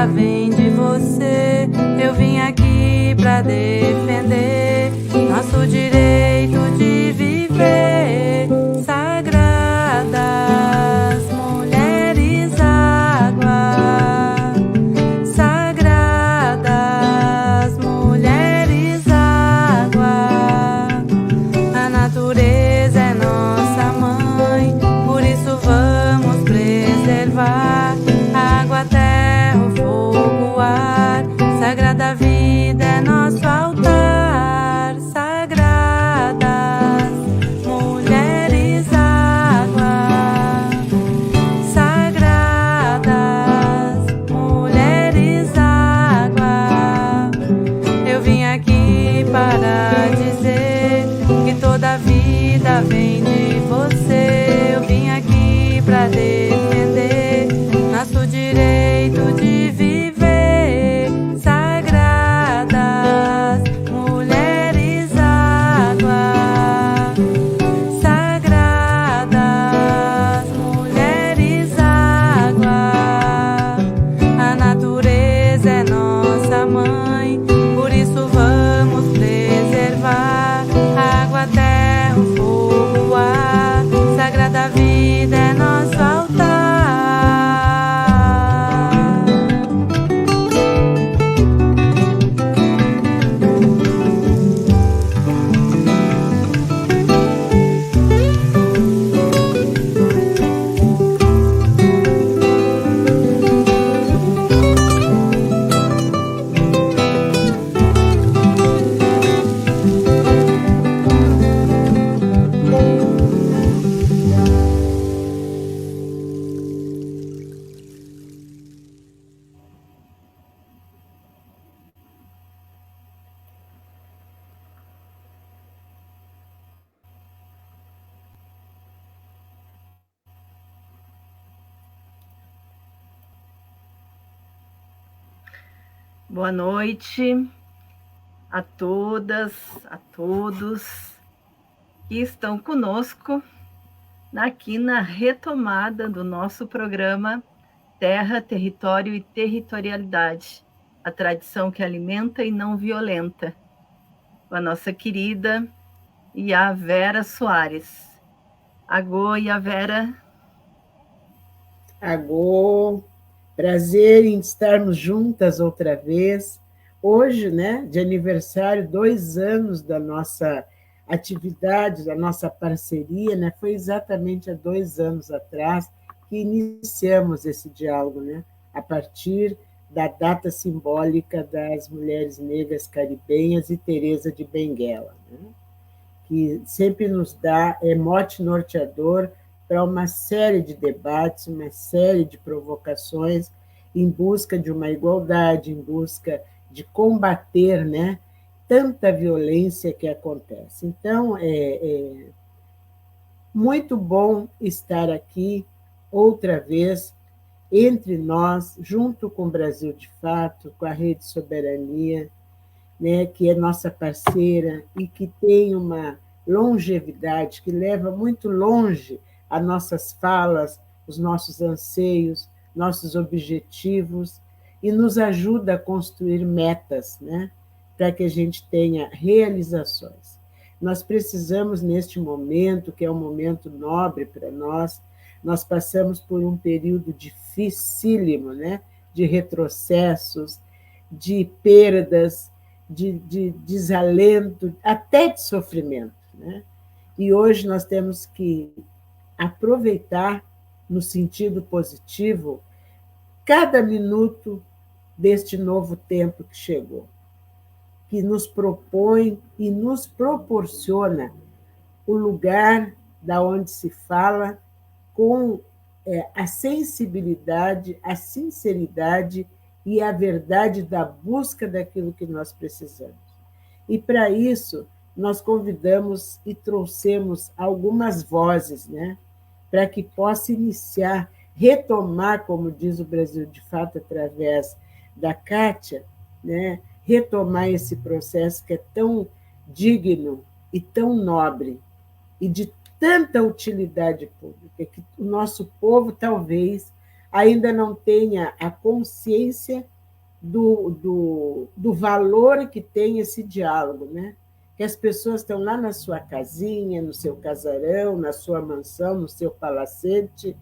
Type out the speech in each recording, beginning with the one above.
vida vem de você. Eu vim aqui pra defender nosso direito de viver. Sagradas mulheres água, sagradas mulheres água. A natureza é nossa mãe, por isso vamos preservar a água, a terra, o fogo, o ar. Sagrada vida é nosso altar. Sagradas mulheres água, sagradas mulheres água. Eu vim aqui para dizer que toda vida vem de você. Eu vim aqui para defender nosso direito de viver. Sagradas mulheres água, sagradas mulheres água. A natureza é nossa mãe, por isso vamos preservar a água, a terra, o fogo, o ar. Sagrada vida é nosso altar. Boa noite a todas, a todos que estão conosco aqui na retomada do nosso programa Terra, Território e Territorialidade, a tradição que alimenta e não violenta, com a nossa querida Yavera Soares. Agô, Yavera. Agô, prazer em estarmos juntas outra vez. Hoje, né, de aniversário, 2 anos da nossa atividade, da nossa parceria, né? Foi exatamente há 2 anos atrás que iniciamos esse diálogo, né? A partir da data simbólica das mulheres negras caribenhas e Teresa de Benguela, né? Que sempre nos dá mote norteador para uma série de debates, uma série de provocações em busca de uma igualdade, em busca de combater, né, tanta violência que acontece. Então, é muito bom estar aqui outra vez entre nós, junto com o Brasil de Fato, com a Rede Soberania, né, que é nossa parceira e que tem uma longevidade, que leva muito longe as nossas falas, os nossos anseios, nossos objetivos, e nos ajuda a construir metas, né, para que a gente tenha realizações. Nós precisamos, neste momento, que é um momento nobre para nós passamos por um período dificílimo, né, de retrocessos, de perdas, de desalento, até de sofrimento, né? E hoje nós temos que aproveitar, no sentido positivo, cada minuto deste novo tempo que chegou, que nos propõe e nos proporciona o lugar da onde se fala com a sensibilidade, a sinceridade e a verdade da busca daquilo que nós precisamos. E, para isso, nós convidamos e trouxemos algumas vozes, né, para que possa iniciar, retomar, como diz o Brasil de Fato, através da Kátia, né, retomar esse processo que é tão digno e tão nobre, e de tanta utilidade pública, que o nosso povo talvez ainda não tenha a consciência do valor que tem esse diálogo, né? Que as pessoas estão lá na sua casinha, no seu casarão, na sua mansão, no seu palacete,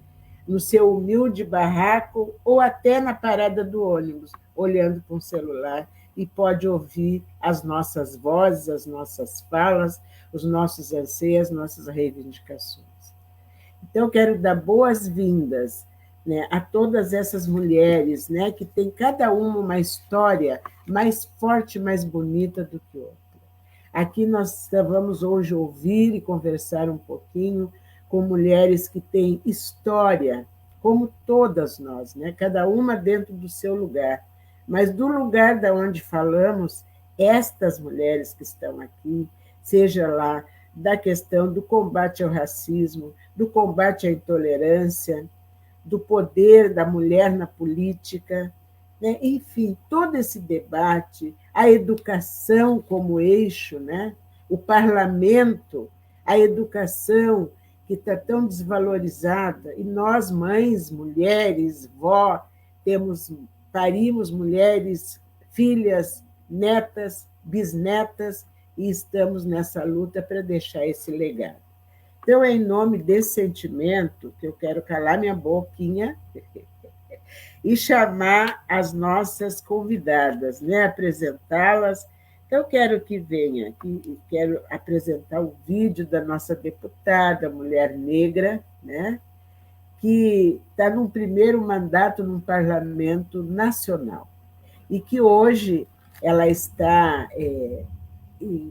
no seu humilde barraco, ou até na parada do ônibus, olhando para um celular, e pode ouvir as nossas vozes, as nossas falas, os nossos anseios, as nossas reivindicações. Então, eu quero dar boas-vindas, né, a todas essas mulheres, né, que têm cada uma história mais forte, mais bonita do que outra. Aqui nós vamos hoje ouvir e conversar um pouquinho com mulheres que têm história, como todas nós, né, cada uma dentro do seu lugar. Mas do lugar da onde falamos, estas mulheres que estão aqui, seja lá da questão do combate ao racismo, do combate à intolerância, do poder da mulher na política, né? Enfim, todo esse debate, a educação como eixo, né? O parlamento, a educação que está tão desvalorizada, e nós, mães, mulheres, vó, parimos mulheres, filhas, netas, bisnetas, e estamos nessa luta para deixar esse legado. Então, é em nome desse sentimento que eu quero calar minha boquinha e chamar as nossas convidadas, né? Apresentá-las. Então, eu quero que venha aqui, quero apresentar o vídeo da nossa deputada, mulher negra, né? Que está num primeiro mandato num parlamento nacional e que hoje ela está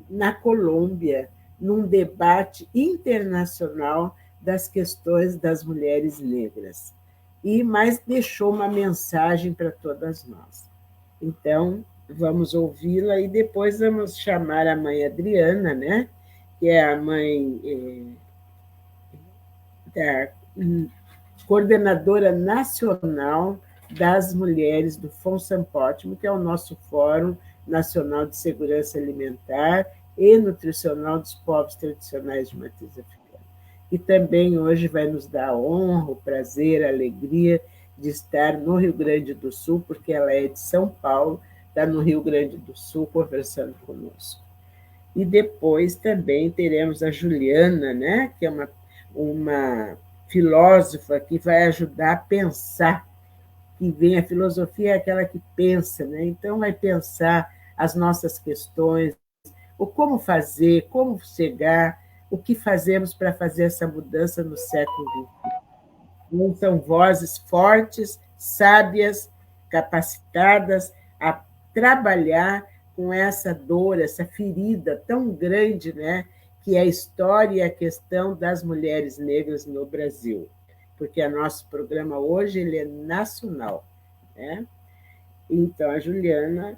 na Colômbia, num debate internacional das questões das mulheres negras. Mas deixou uma mensagem para todas nós. Então, vamos ouvi-la e depois vamos chamar a mãe Adriana, né? Que é a mãe da coordenadora nacional das mulheres do FONSAMPÓTIMO, que é o nosso Fórum Nacional de Segurança Alimentar e Nutricional dos Povos Tradicionais de Matriz Africana. E também hoje vai nos dar a honra, o prazer, a alegria de estar no Rio Grande do Sul, porque ela é de São Paulo, está no Rio Grande do Sul conversando conosco. E depois também teremos a Juliana, né, que é uma filósofa que vai ajudar a pensar, que vem a filosofia é aquela que pensa, né? Então vai pensar as nossas questões, o como fazer, como chegar, o que fazemos para fazer essa mudança no século XX. São vozes fortes, sábias, capacitadas a trabalhar com essa dor, essa ferida tão grande, né, que é a história e a questão das mulheres negras no Brasil, porque o nosso programa hoje ele é nacional, né? Então, a Juliana,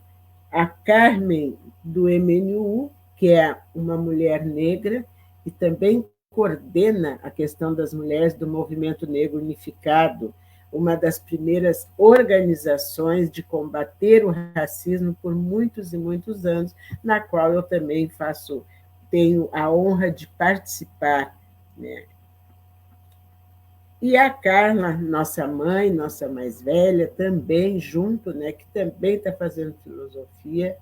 a Carmen do MNU, que é uma mulher negra, e também coordena a questão das mulheres do Movimento Negro Unificado, uma das primeiras organizações de combater o racismo por muitos e muitos anos, na qual eu também tenho a honra de participar, né? E a Carla, nossa mãe, nossa mais velha, também junto, né, que também está fazendo filosofia,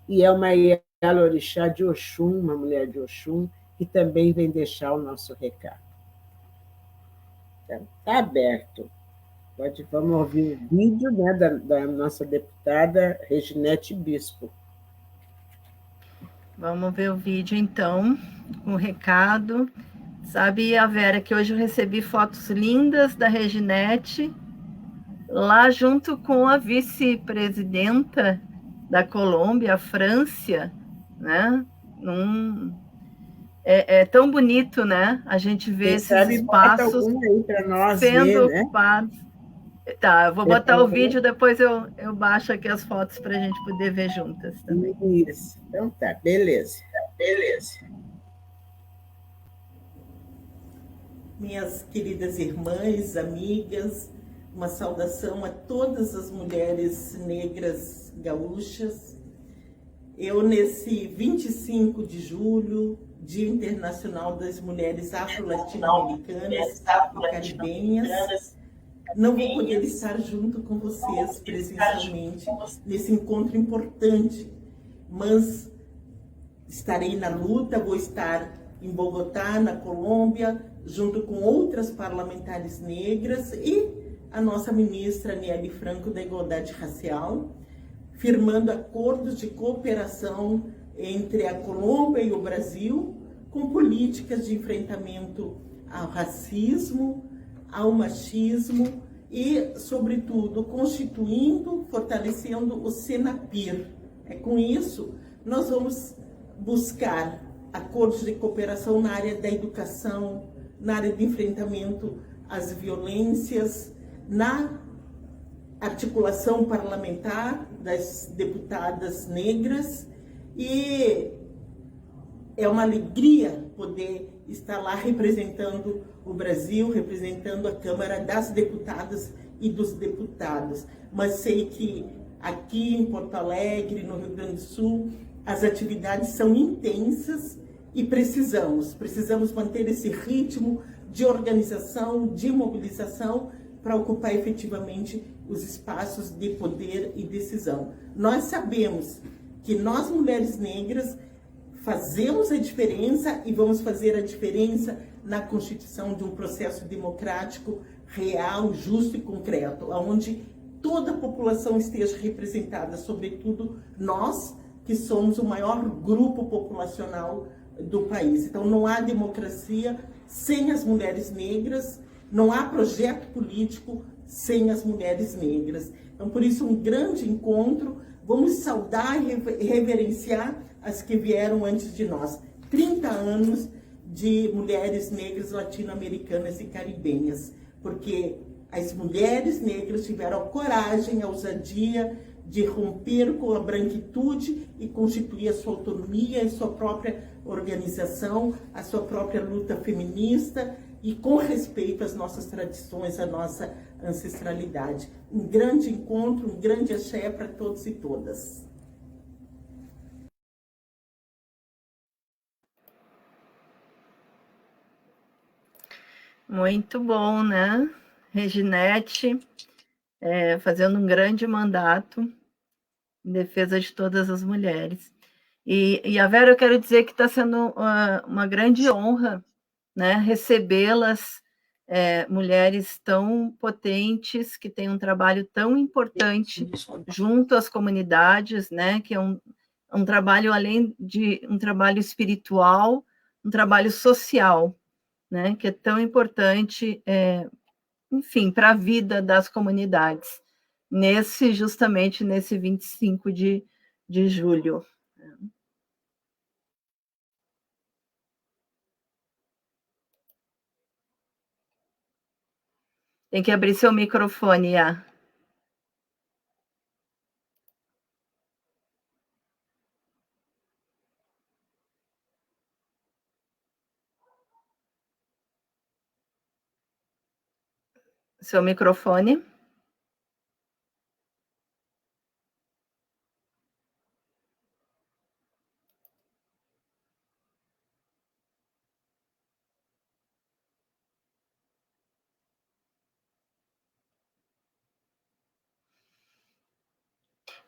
e é uma Yalorixá de Oxum, uma mulher de Oxum, que também vem deixar o nosso recado. Então, está aberto. Vamos ouvir o vídeo, né, da nossa deputada Reginete Bispo. Vamos ver o vídeo, então, com o recado. Sabe, a Vera, que hoje eu recebi fotos lindas da Reginete, lá junto com a vice-presidenta da Colômbia, a França, né? É tão bonito, né? A gente vê esses espaços sendo ocupados. Tá, eu vou botar o vídeo, depois eu baixo aqui as fotos para a gente poder ver juntas também. Isso, então tá, beleza. Minhas queridas irmãs, amigas, uma saudação a todas as mulheres negras gaúchas. Eu, nesse 25 de julho, Dia Internacional das Mulheres Afro-Latino-Americanas e Caribenhas, não vou poder estar junto com vocês presencialmente nesse encontro importante, mas estarei na luta, vou estar em Bogotá, na Colômbia, junto com outras parlamentares negras e a nossa ministra Aniele Franco da Igualdade Racial, firmando acordos de cooperação entre a Colômbia e o Brasil, com políticas de enfrentamento ao racismo, ao machismo e, sobretudo, constituindo, fortalecendo o Senapir. Com isso, nós vamos buscar acordos de cooperação na área da educação, na área de enfrentamento às violências, na articulação parlamentar das deputadas negras, e é uma alegria poder estar lá representando o Brasil, representando a Câmara das Deputadas e dos Deputados. Mas sei que aqui em Porto Alegre, no Rio Grande do Sul, as atividades são intensas e precisamos manter esse ritmo de organização, de mobilização, para ocupar efetivamente os espaços de poder e decisão. Nós sabemos que nós, mulheres negras, fazemos a diferença e vamos fazer a diferença na constituição de um processo democrático real, justo e concreto, onde toda a população esteja representada, sobretudo nós, que somos o maior grupo populacional do país. Então, não há democracia sem as mulheres negras, não há projeto político sem as mulheres negras. Então, por isso, um grande encontro. Vamos saudar e reverenciar as que vieram antes de nós. 30 anos de mulheres negras latino-americanas e caribenhas, porque as mulheres negras tiveram a coragem, a ousadia de romper com a branquitude e constituir a sua autonomia, a sua própria organização, a sua própria luta feminista e com respeito às nossas tradições, à nossa ancestralidade. Um grande encontro, um grande axé para todos e todas. Muito bom, né? Reginete, fazendo um grande mandato em defesa de todas as mulheres. E a Vera, eu quero dizer que está sendo uma grande honra, né, recebê-las, mulheres tão potentes, que têm um trabalho tão importante junto às comunidades, né, que é um trabalho, além de um trabalho espiritual, um trabalho social, né, que é tão importante, enfim, para a vida das comunidades, justamente nesse 25 de julho. Tem que abrir seu microfone, Iá. Seu microfone.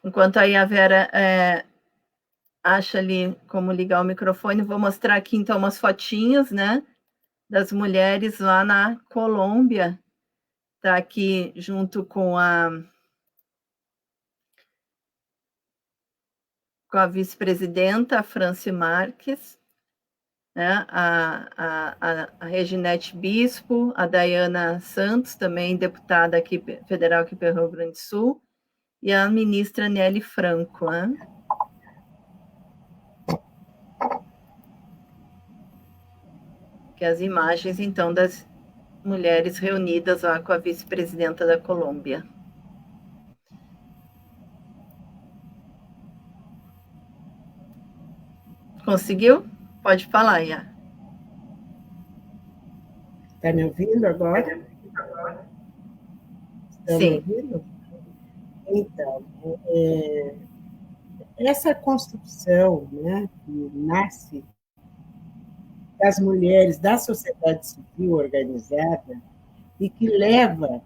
Enquanto aí a Vera acha ali como ligar o microfone, vou mostrar aqui então umas fotinhas, né, das mulheres lá na Colômbia. Está aqui junto com a vice-presidenta, Franci Marques, né, a Reginete Bispo, a Dayana Santos, também deputada aqui, federal aqui pelo Rio Grande do Sul, e a ministra Aniele Franco, né? Que as imagens, então, das mulheres reunidas lá com a vice-presidenta da Colômbia. Conseguiu? Pode falar, Iá. Está me ouvindo agora? Está me ouvindo? Então, essa construção, né, que nasce das mulheres da sociedade civil organizada e que leva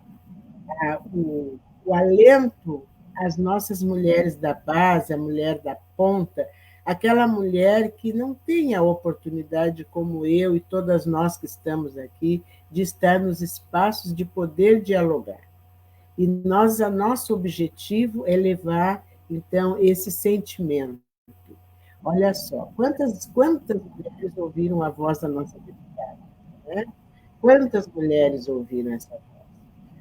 o alento às nossas mulheres da base, a mulher da ponta, aquela mulher que não tem a oportunidade, como eu e todas nós que estamos aqui, de estar nos espaços de poder dialogar. E o nosso objetivo é levar, então, esse sentimento. Olha só, quantas mulheres ouviram a voz da nossa deputada? Né? Quantas mulheres ouviram essa voz?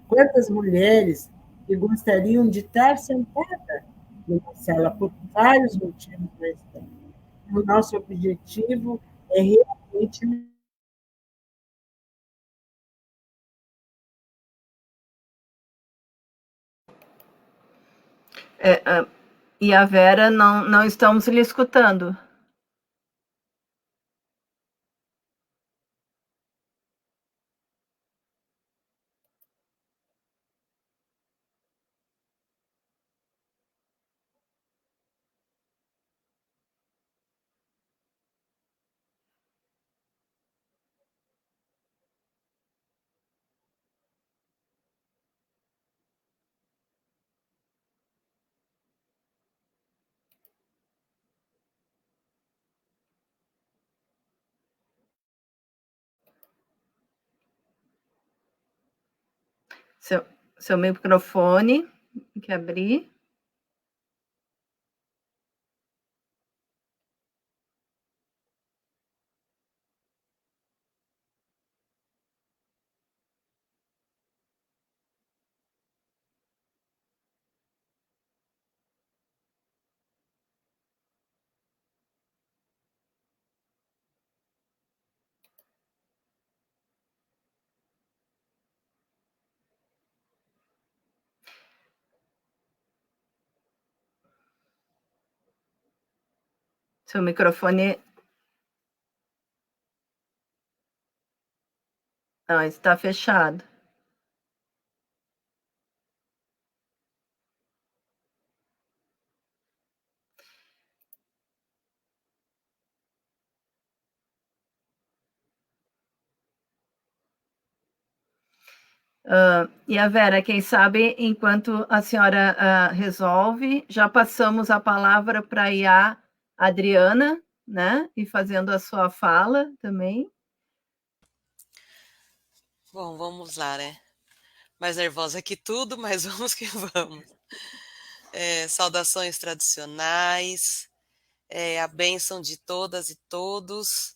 Quantas mulheres que gostariam de estar sentada numa sala por vários motivos na estão? O nosso objetivo é realmente. E a Vera, não estamos lhe escutando. Seu microfone, tem que abrir. Seu microfone não, está fechado. E a Vera, quem sabe, enquanto a senhora resolve, já passamos a palavra para a Adriana, né? E fazendo a sua fala também. Bom, vamos lá, né? Mais nervosa que tudo, mas vamos que vamos. Saudações tradicionais, a bênção de todas e todos.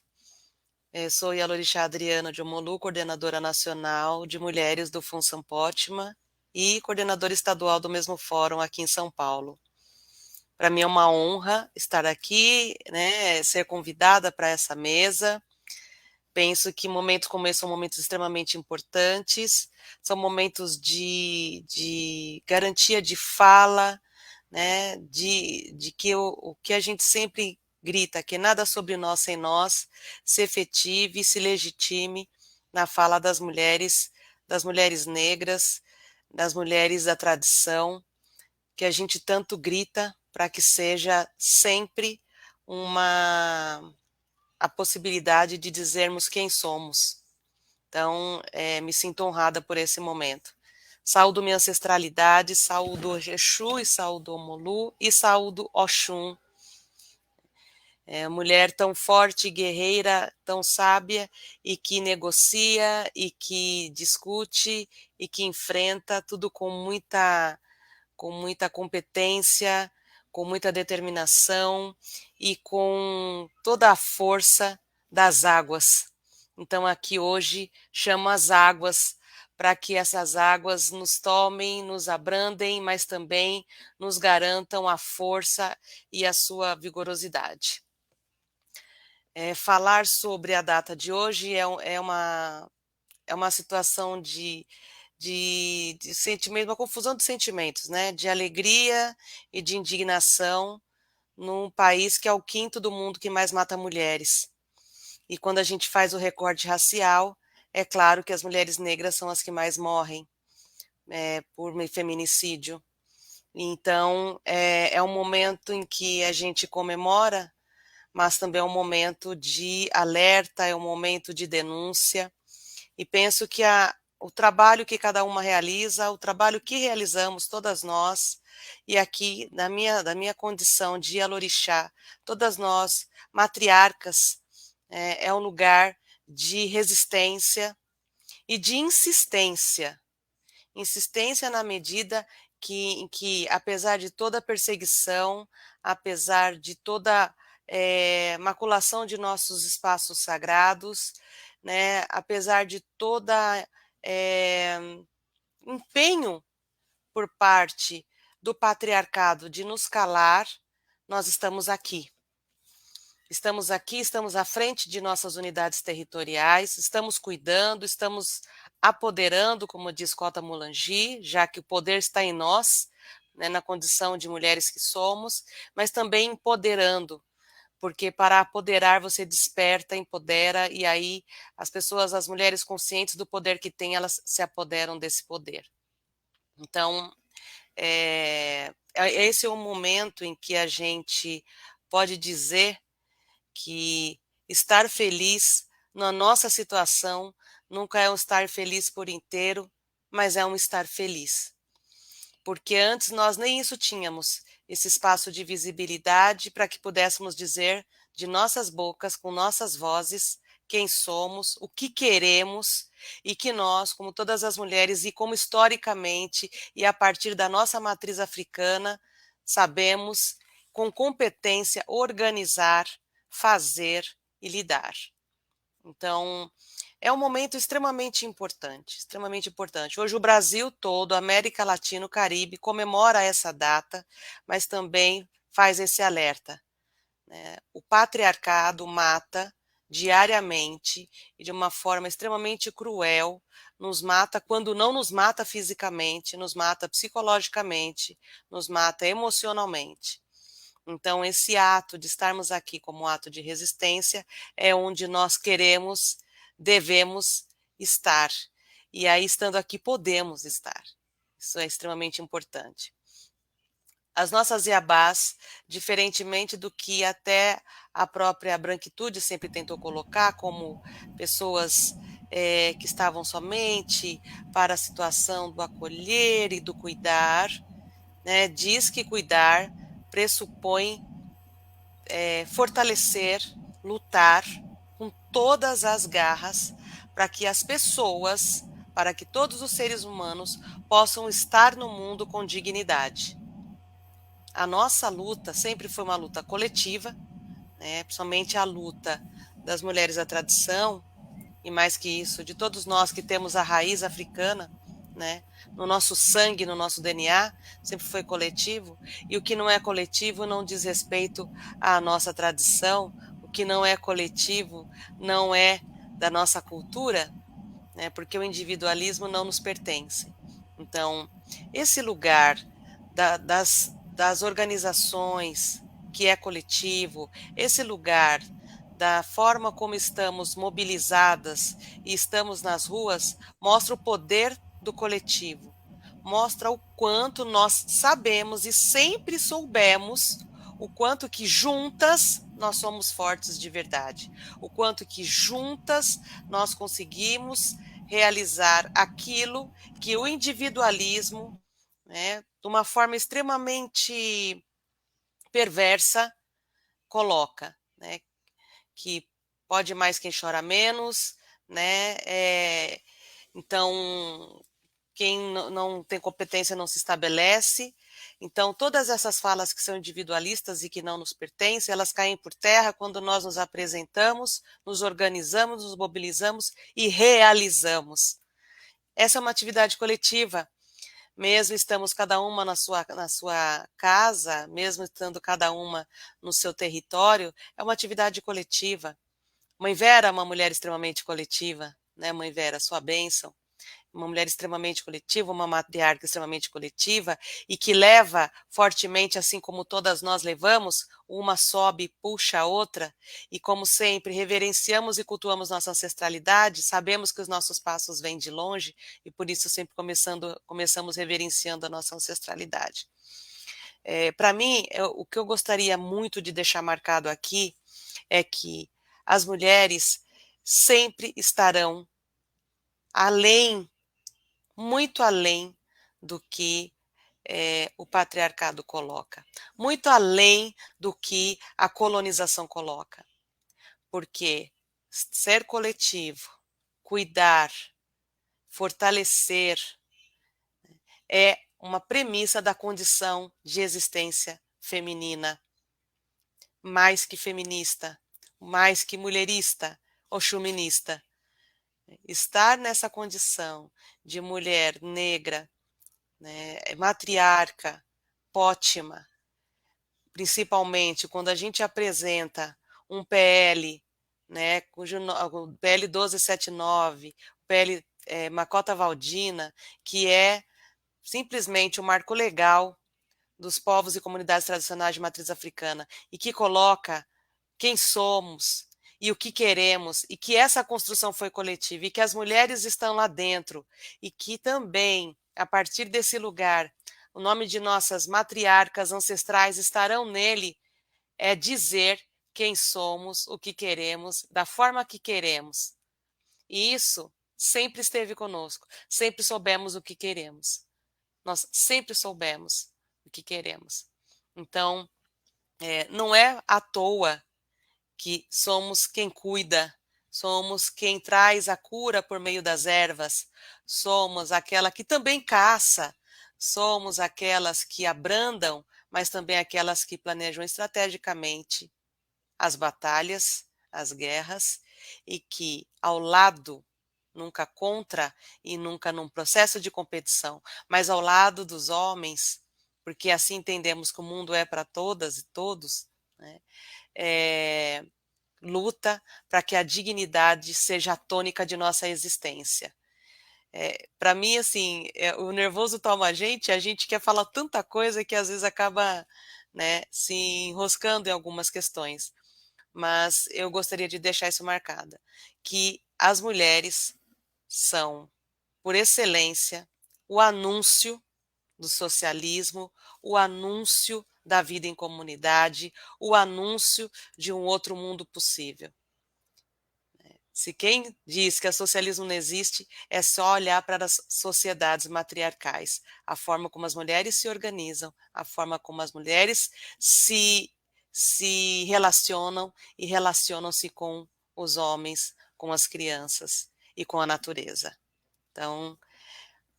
Sou Yalorixá Adriana de Omolu, coordenadora nacional de mulheres do Função Pótima e coordenadora estadual do mesmo fórum aqui em São Paulo. Para mim é uma honra estar aqui, né, ser convidada para essa mesa. Penso que momentos como esse são momentos extremamente importantes, são momentos de garantia de fala, né, de que o que a gente sempre grita, que nada sobre nós sem nós, se efetive e se legitime na fala das mulheres negras, das mulheres da tradição, que a gente tanto grita para que seja sempre a possibilidade de dizermos quem somos. Então, me sinto honrada por esse momento. Saúdo minha ancestralidade, saúdo Exu, e saúdo Omolu, e saúdo Oxum. Mulher tão forte, guerreira, tão sábia, e que negocia, e que discute, e que enfrenta tudo com muita competência, com muita determinação e com toda a força das águas. Então, aqui hoje chamo as águas para que essas águas nos tomem, nos abrandem, mas também nos garantam a força e a sua vigorosidade. Falar sobre a data de hoje é uma situação de sentimento, uma confusão de sentimentos, né? De alegria e de indignação num país que é o quinto do mundo que mais mata mulheres. E quando a gente faz o recorte racial, é claro que as mulheres negras são as que mais morrem por feminicídio. Então, é um momento em que a gente comemora, mas também é um momento de alerta, é um momento de denúncia. E penso que o trabalho que cada uma realiza, o trabalho que realizamos todas nós, e aqui, da minha condição de Alorixá, todas nós, matriarcas, é um lugar de resistência e de insistência. Insistência na medida em que, apesar de toda perseguição, apesar de toda maculação de nossos espaços sagrados, né, apesar de toda empenho por parte do patriarcado de nos calar, nós estamos aqui. Estamos aqui, estamos à frente de nossas unidades territoriais, estamos cuidando, estamos apoderando, como diz Cota Mulangi, já que o poder está em nós, né, na condição de mulheres que somos, mas também empoderando, porque para apoderar você desperta, empodera, e aí as pessoas, as mulheres conscientes do poder que têm, elas se apoderam desse poder. Então, esse é o momento em que a gente pode dizer que estar feliz na nossa situação nunca é um estar feliz por inteiro, mas é um estar feliz. Porque antes nós nem isso tínhamos, esse espaço de visibilidade para que pudéssemos dizer de nossas bocas, com nossas vozes, quem somos, o que queremos, e que nós, como todas as mulheres, e como historicamente, e a partir da nossa matriz africana, sabemos, com competência, organizar, fazer e lidar. Então, é um momento extremamente importante, extremamente importante. Hoje o Brasil todo, a América Latina, o Caribe, comemora essa data, mas também faz esse alerta, né? O patriarcado mata diariamente e de uma forma extremamente cruel, nos mata quando não nos mata fisicamente, nos mata psicologicamente, nos mata emocionalmente. Então, esse ato de estarmos aqui como ato de resistência é onde nós queremos, devemos estar. E aí, estando aqui, podemos estar. Isso é extremamente importante. As nossas iabás, diferentemente do que até a própria branquitude sempre tentou colocar, como pessoas que estavam somente para a situação do acolher e do cuidar, né, diz que cuidar pressupõe fortalecer, lutar com todas as garras para que as pessoas, para que todos os seres humanos possam estar no mundo com dignidade. A nossa luta sempre foi uma luta coletiva, né, principalmente a luta das mulheres da tradição, e mais que isso, de todos nós que temos a raiz africana, né, no nosso sangue, no nosso DNA, sempre foi coletivo, e o que não é coletivo não diz respeito à nossa tradição, o que não é coletivo não é da nossa cultura, né, porque o individualismo não nos pertence. Então, esse lugar das organizações que é coletivo, esse lugar da forma como estamos mobilizadas e estamos nas ruas, mostra o poder do coletivo, mostra o quanto nós sabemos e sempre soubemos o quanto que juntas nós somos fortes de verdade, o quanto que juntas nós conseguimos realizar aquilo que o individualismo, né, de uma forma extremamente perversa, coloca, né, que pode mais quem chora menos, né? Então, quem não tem competência não se estabelece. Então, todas essas falas que são individualistas e que não nos pertencem, elas caem por terra quando nós nos apresentamos, nos organizamos, nos mobilizamos e realizamos. Essa é uma atividade coletiva. Mesmo estamos cada uma na sua casa, mesmo estando cada uma no seu território, é uma atividade coletiva. Mãe Vera é uma mulher extremamente coletiva, né? Mãe Vera, sua bênção. Uma mulher extremamente coletiva, uma matriarca extremamente coletiva e que leva fortemente, assim como todas nós levamos, uma sobe e puxa a outra, e como sempre, reverenciamos e cultuamos nossa ancestralidade, sabemos que os nossos passos vêm de longe e por isso sempre começamos reverenciando a nossa ancestralidade. Para mim, o que eu gostaria muito de deixar marcado aqui é que as mulheres sempre estarão além muito além do que o patriarcado coloca, muito além do que a colonização coloca, porque ser coletivo, cuidar, fortalecer, é uma premissa da condição de existência feminina, mais que feminista, mais que mulherista ou chuminista. Estar nessa condição de mulher negra, né, matriarca, pótima, principalmente quando a gente apresenta um PL, né, o PL 1279, o PL Macota Valdina, que é simplesmente o marco legal dos povos e comunidades tradicionais de matriz africana e que coloca quem somos e o que queremos, e que essa construção foi coletiva, e que as mulheres estão lá dentro, e que também, a partir desse lugar, o nome de nossas matriarcas ancestrais estarão nele, é dizer quem somos, o que queremos, da forma que queremos. E isso sempre esteve conosco, sempre soubemos o que queremos. Nós sempre soubemos o que queremos. Então, não é à toa que somos quem cuida, somos quem traz a cura por meio das ervas, somos aquela que também caça, somos aquelas que abrandam, mas também aquelas que planejam estrategicamente as batalhas, as guerras, e que ao lado, nunca contra e nunca num processo de competição, mas ao lado dos homens, porque assim entendemos que o mundo é para todas e todos, né? Luta para que a dignidade seja a tônica de nossa existência. Para mim, assim, o nervoso toma a gente quer falar tanta coisa que às vezes acaba, né, se enroscando em algumas questões. Mas eu gostaria de deixar isso marcado, que as mulheres são, por excelência, o anúncio do socialismo, o anúncio da vida em comunidade, o anúncio de um outro mundo possível. Se quem diz que o socialismo não existe, é só olhar para as sociedades matriarcais, a forma como as mulheres se organizam, a forma como as mulheres se relacionam e relacionam-se com os homens, com as crianças e com a natureza. Então,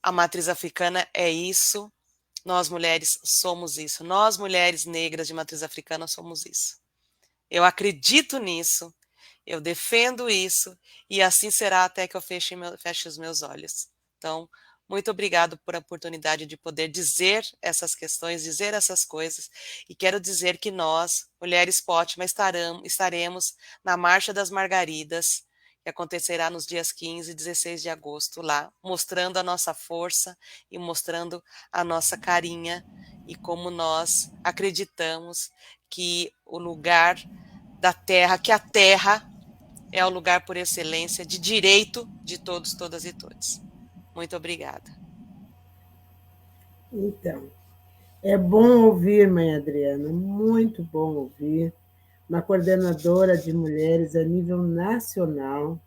a matriz africana é isso, nós mulheres somos isso, nós mulheres negras de matriz africana somos isso. Eu acredito nisso, eu defendo isso, e assim será até que eu feche os meus olhos. Então, muito obrigado por a oportunidade de poder dizer essas questões, dizer essas coisas, e quero dizer que nós, Mulheres Pótima, estaremos na Marcha das Margaridas, que acontecerá nos dias 15 e 16 de agosto lá, mostrando a nossa força e mostrando a nossa carinha e como nós acreditamos que o lugar da terra, que a terra é o lugar por excelência de direito de todos, todas e todos. Muito obrigada. Então, é bom ouvir, mãe Adriana, muito bom ouvir, uma coordenadora de mulheres a nível nacional,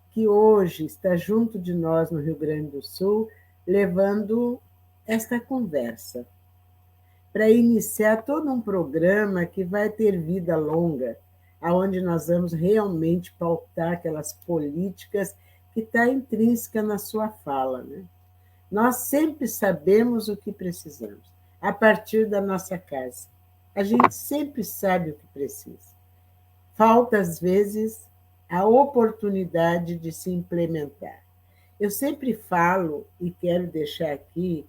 que hoje está junto de nós no Rio Grande do Sul, levando esta conversa, para iniciar todo um programa que vai ter vida longa, aonde nós vamos realmente pautar aquelas políticas que está intrínseca na sua fala, né? Nós sempre sabemos o que precisamos, a partir da nossa casa. A gente sempre sabe o que precisa. Falta, às vezes, a oportunidade de se implementar. Eu sempre falo, e quero deixar aqui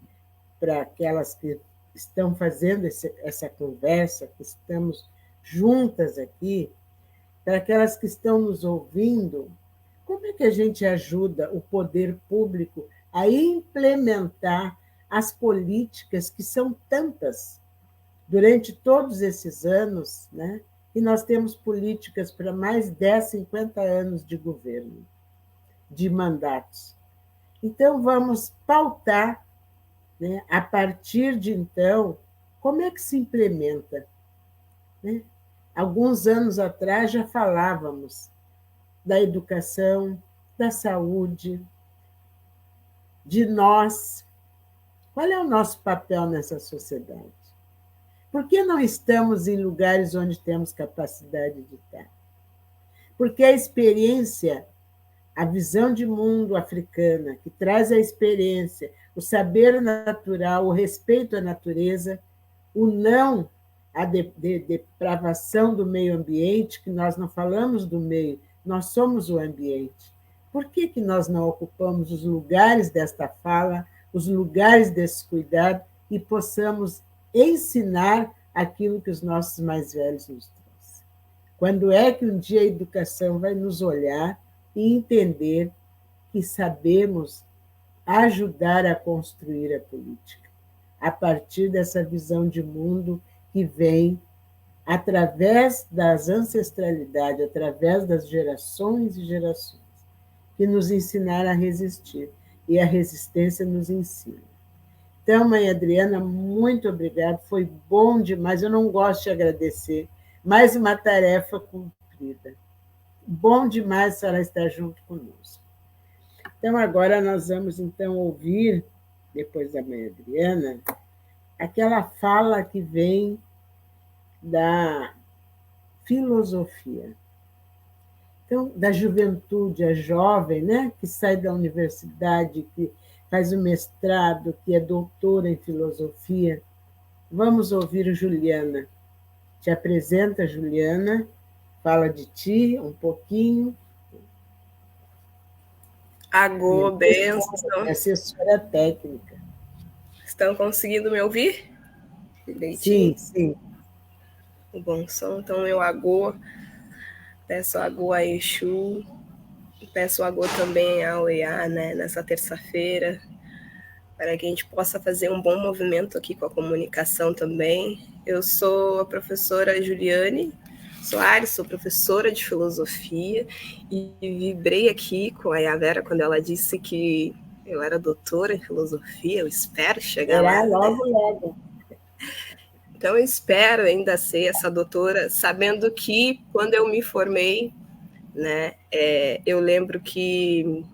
para aquelas que estão fazendo essa conversa, que estamos juntas aqui, para aquelas que estão nos ouvindo, como é que a gente ajuda o poder público a implementar as políticas que são tantas durante todos esses anos, né? E nós temos políticas para mais 10, 50 anos de governo, de mandatos. Então, vamos pautar, né, a partir de então, como é que se implementa, né? Alguns anos atrás já falávamos da educação, da saúde, de nós. Qual é o nosso papel nessa sociedade? Por que não estamos em lugares onde temos capacidade de estar? Porque a experiência, a visão de mundo africana, que traz a experiência, o saber natural, o respeito à natureza, o não à depravação do meio ambiente, que nós não falamos do meio, nós somos o ambiente. Por que nós não ocupamos os lugares desta fala, os lugares desse cuidado e possamos ensinar aquilo que os nossos mais velhos nos trouxeram? Quando é que um dia a educação vai nos olhar e entender que sabemos ajudar a construir a política, a partir dessa visão de mundo que vem através das ancestralidades, através das gerações e gerações, que nos ensinaram a resistir, e a resistência nos ensina. Então, mãe Adriana, muito obrigada, foi bom demais, eu não gosto de agradecer, mais uma tarefa cumprida. Bom demais a senhora estar junto conosco. Então, agora nós vamos então ouvir, depois da mãe Adriana, aquela fala que vem da filosofia. Então, da juventude, a jovem, né, que sai da universidade, que faz o mestrado, que é doutora em filosofia. Vamos ouvir Juliana. Te apresenta, Juliana, fala de ti um pouquinho. Agô, benção. Assessora técnica. Estão conseguindo me ouvir? Sim, sim. O bom som. Então, eu agô, peço agô a Exu, peço agô também a Oiá, né, nessa terça-feira, para que a gente possa fazer um bom movimento aqui com a comunicação também. Eu sou a professora Juliane Soares, sou professora de filosofia e vibrei aqui com a Yavera quando ela disse que eu era doutora em filosofia, eu espero chegar lá. Logo, logo. Então, eu espero ainda ser essa doutora, sabendo que quando eu me formei, né, eu lembro que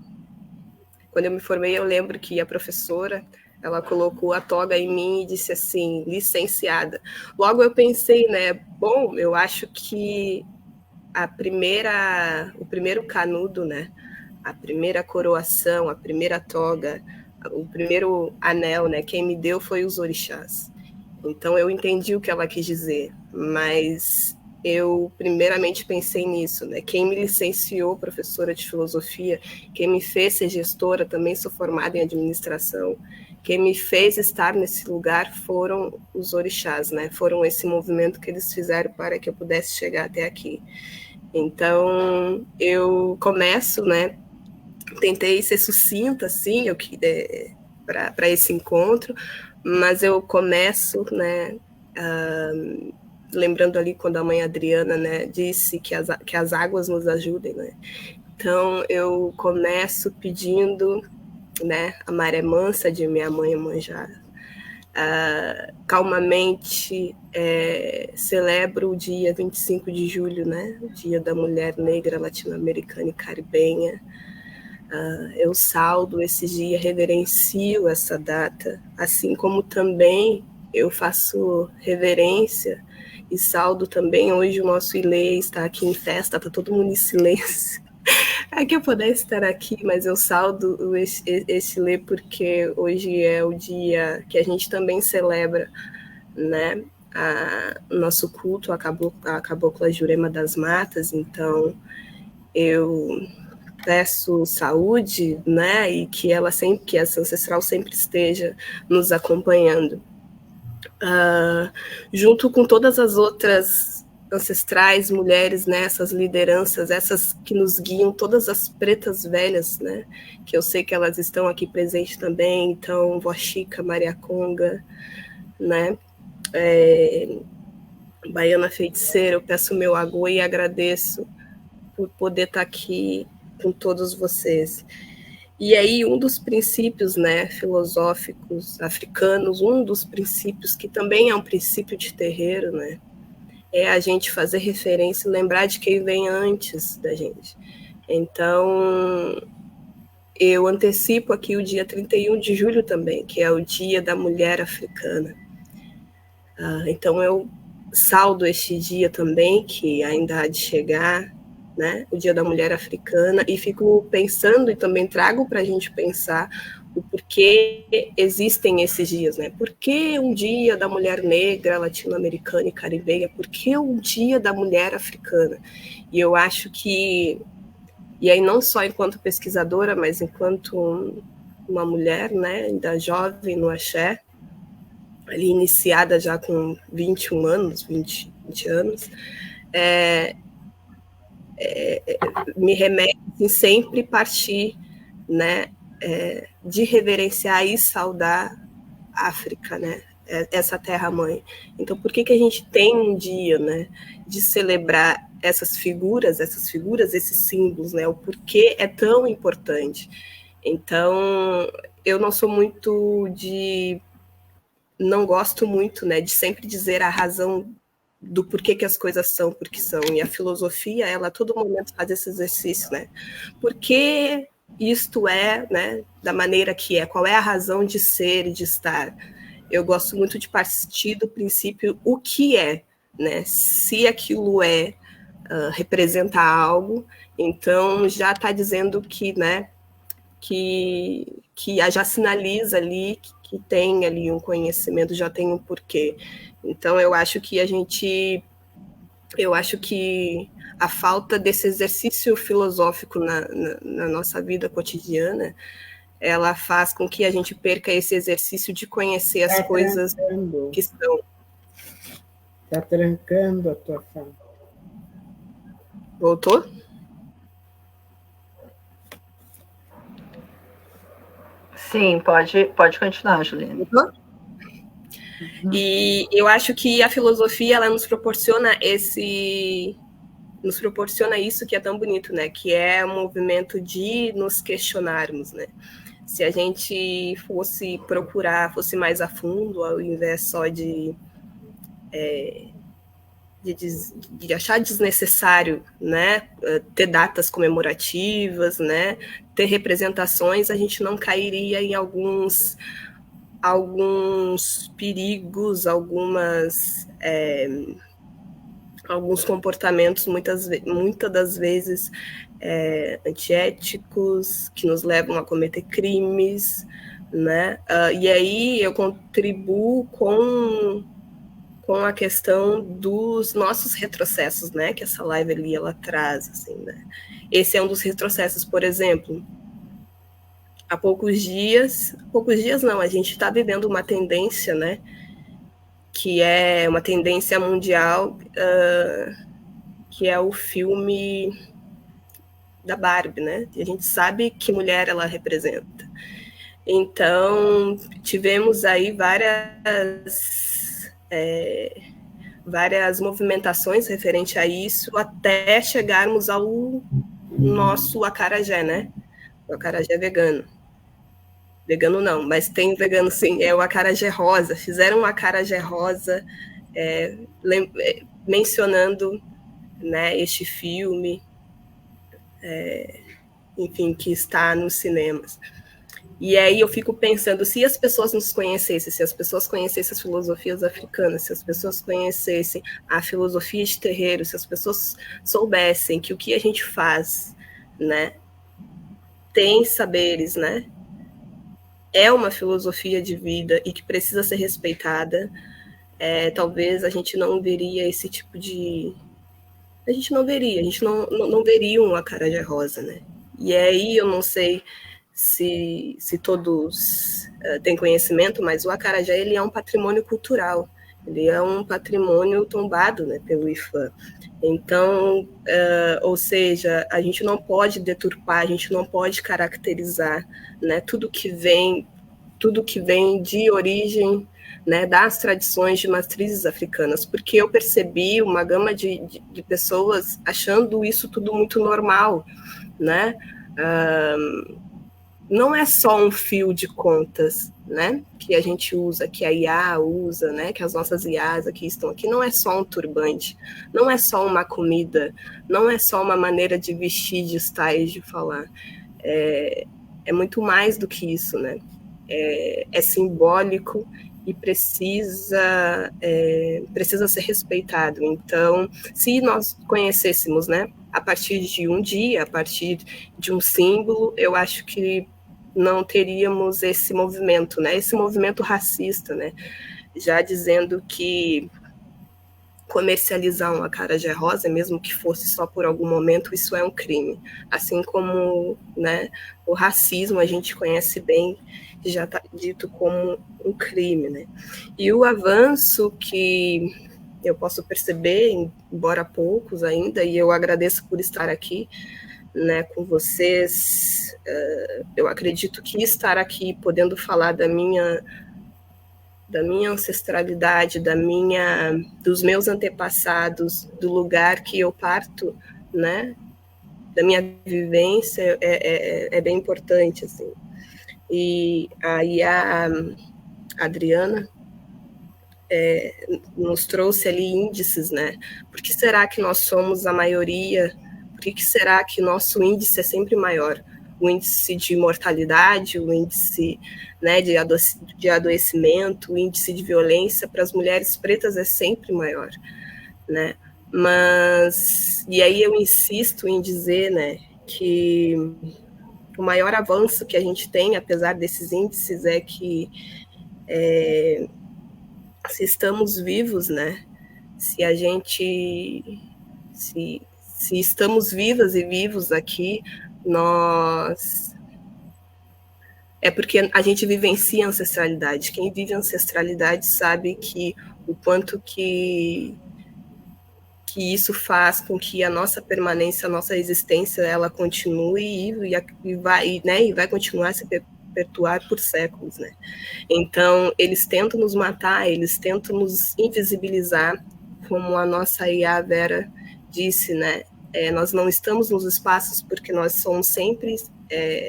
quando eu me formei, eu lembro que a professora, ela colocou a toga em mim e disse assim, licenciada. Logo eu pensei, né, bom, eu acho que o primeiro canudo, né, a primeira coroação, a primeira toga, o primeiro anel, né, quem me deu foi os orixás. Então eu entendi o que ela quis dizer, mas eu primeiramente pensei nisso, né? Quem me licenciou professora de filosofia, quem me fez ser gestora, também sou formada em administração, quem me fez estar nesse lugar foram os orixás, né? Foram esse movimento que eles fizeram para que eu pudesse chegar até aqui. Então eu começo, né? Tentei ser sucinta, assim, para esse encontro, mas eu começo, né? Lembrando ali quando a mãe Adriana, né, disse que as águas nos ajudem, né? Então eu começo pedindo, né, a maré mansa de minha mãe Iemanjá. Calmamente celebro o dia 25 de julho, né, o Dia da Mulher Negra Latino-Americana e Caribenha. Eu saudo esse dia, reverencio essa data, assim como também eu faço reverência e saudo também. Hoje o nosso Ilê está aqui em festa, está todo mundo em silêncio. É que eu pudesse estar aqui, mas eu saudo esse Ilê porque hoje é o dia que a gente também celebra, né, o nosso culto, a Cabocla Jurema das Matas. Então eu peço saúde, né, e que essa ancestral sempre esteja nos acompanhando. Junto com todas as outras ancestrais, mulheres, né, essas lideranças, essas que nos guiam, todas as pretas velhas, né, que eu sei que elas estão aqui presentes também, então, Vó Chica, Maria Conga, né, Baiana Feiticeira, eu peço meu agô e agradeço por poder estar aqui com todos vocês. E aí um dos princípios, né, filosóficos africanos, um dos princípios que também é um princípio de terreiro, né, é a gente fazer referência e lembrar de quem vem antes da gente. Então, eu antecipo aqui o dia 31 de julho também, que é o Dia da Mulher Africana. Então, eu saldo este dia também, que ainda há de chegar, né, o Dia da Mulher Africana, e fico pensando, e também trago para a gente pensar o porquê existem esses dias, né? Por que um Dia da Mulher Negra, Latino-Americana e Caribenha? Por que um Dia da Mulher Africana? E eu acho que, e aí não só enquanto pesquisadora, mas enquanto uma mulher, né, ainda jovem no axé, ali iniciada já com 21 anos, 20 anos, me remete em sempre partir, né, de reverenciar e saudar a África, né, essa terra-mãe. Então, por que a gente tem um dia, né, de celebrar essas figuras, esses símbolos, né, o porquê é tão importante? Então, eu não sou muito não gosto muito, né, de sempre dizer a razão do porquê que as coisas são porque são. E a filosofia, ela a todo momento faz esse exercício, né? Por que isto é, né, da maneira que é? Qual é a razão de ser e de estar? Eu gosto muito de partir do princípio o que é, né? Se aquilo representa algo, então já está dizendo que, né, que já sinaliza ali que tem ali um conhecimento, já tem um porquê. Então, eu acho que a falta desse exercício filosófico na nossa vida cotidiana, ela faz com que a gente perca esse exercício de conhecer as coisas que são. Está trancando a tua fala. Voltou? Sim, pode continuar, Juliana. E eu acho que a filosofia, ela nos proporciona isso que é tão bonito, né? Que é um movimento de nos questionarmos, né? Se a gente fosse procurar, fosse mais a fundo, ao invés só de achar desnecessário, né, ter datas comemorativas, né, ter representações, a gente não cairia em alguns perigos, alguns comportamentos, muitas das vezes antiéticos, que nos levam a cometer crimes, né? E aí eu contribuo com a questão dos nossos retrocessos, né? Que essa live ali ela traz, assim, né? Esse é um dos retrocessos, por exemplo. Há poucos dias não, a gente está vivendo uma tendência, né? Que é uma tendência mundial, que é o filme da Barbie, né? E a gente sabe que mulher ela representa. Então, tivemos aí várias movimentações referente a isso, até chegarmos ao nosso acarajé, né? O acarajé vegano. Vegano não, mas tem vegano sim, é o acarajé rosa. Fizeram um acarajé rosa mencionando, né, este filme, enfim, que está nos cinemas. E aí eu fico pensando, se as pessoas nos conhecessem, se as pessoas conhecessem as filosofias africanas, se as pessoas conhecessem a filosofia de terreiro, se as pessoas soubessem que o que a gente faz, né, tem saberes, né, é uma filosofia de vida e que precisa ser respeitada, talvez a gente não veria esse tipo de... A gente não veria um acarajé rosa, né? E aí eu não sei se todos têm conhecimento, mas o acarajé ele é um patrimônio cultural, ele é um patrimônio tombado, né, pelo IFAM. Então, ou seja, a gente não pode deturpar, a gente não pode caracterizar, né, tudo que vem de origem, né, das tradições de matrizes africanas, porque eu percebi uma gama de pessoas achando isso tudo muito normal, né? Não é só um fio de contas, né, que a gente usa, que a IA usa, né, que as nossas IAs aqui estão aqui, não é só um turbante, não é só uma comida, não é só uma maneira de vestir, de estar e de falar. É é muito mais do que isso, né? É simbólico e precisa ser respeitado. Então, se nós conhecêssemos, né, a partir de um dia, a partir de um símbolo, eu acho que não teríamos esse movimento, né, esse movimento racista, né, já dizendo que comercializar uma acarajé rosa, mesmo que fosse só por algum momento, isso é um crime. Assim como, né, o racismo a gente conhece bem, já está dito como um crime, né? E o avanço que eu posso perceber, embora poucos ainda, e eu agradeço por estar aqui, né, com vocês, eu acredito que estar aqui podendo falar da minha ancestralidade, dos meus antepassados, do lugar que eu parto, né, da minha vivência, é bem importante, assim. E aí a Adriana nos trouxe ali índices, né? Por que será que nós somos a maioria? Por que será que nosso índice é sempre maior? O índice de mortalidade, o índice, né, de adoecimento, o índice de violência para as mulheres pretas é sempre maior, né? Mas, e aí eu insisto em dizer, né, que o maior avanço que a gente tem, apesar desses índices, é que se estamos vivos, né, se estamos vivas e vivos aqui, é porque a gente vivencia a ancestralidade. Quem vive a ancestralidade sabe que o quanto que isso faz com que a nossa permanência, a nossa existência, ela continue e vai continuar a se perpetuar por séculos, né? Então, eles tentam nos matar, eles tentam nos invisibilizar, como a nossa Iá Vera disse, né? Nós não estamos nos espaços porque nós somos sempre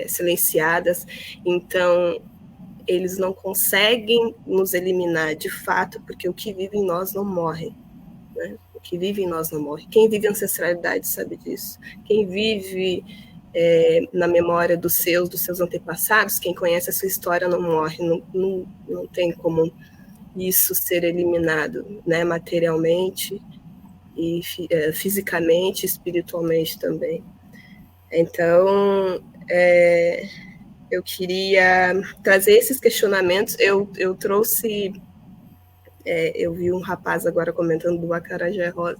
silenciadas, então eles não conseguem nos eliminar de fato, porque o que vive em nós não morre, né? O que vive em nós não morre. Quem vive ancestralidade sabe disso. Quem vive na memória dos seus antepassados, quem conhece a sua história não morre, não tem como isso ser eliminado, né? Materialmente e fisicamente, espiritualmente também. Então, eu queria trazer esses questionamentos. Eu trouxe, eu vi um rapaz agora comentando do acarajé rosa,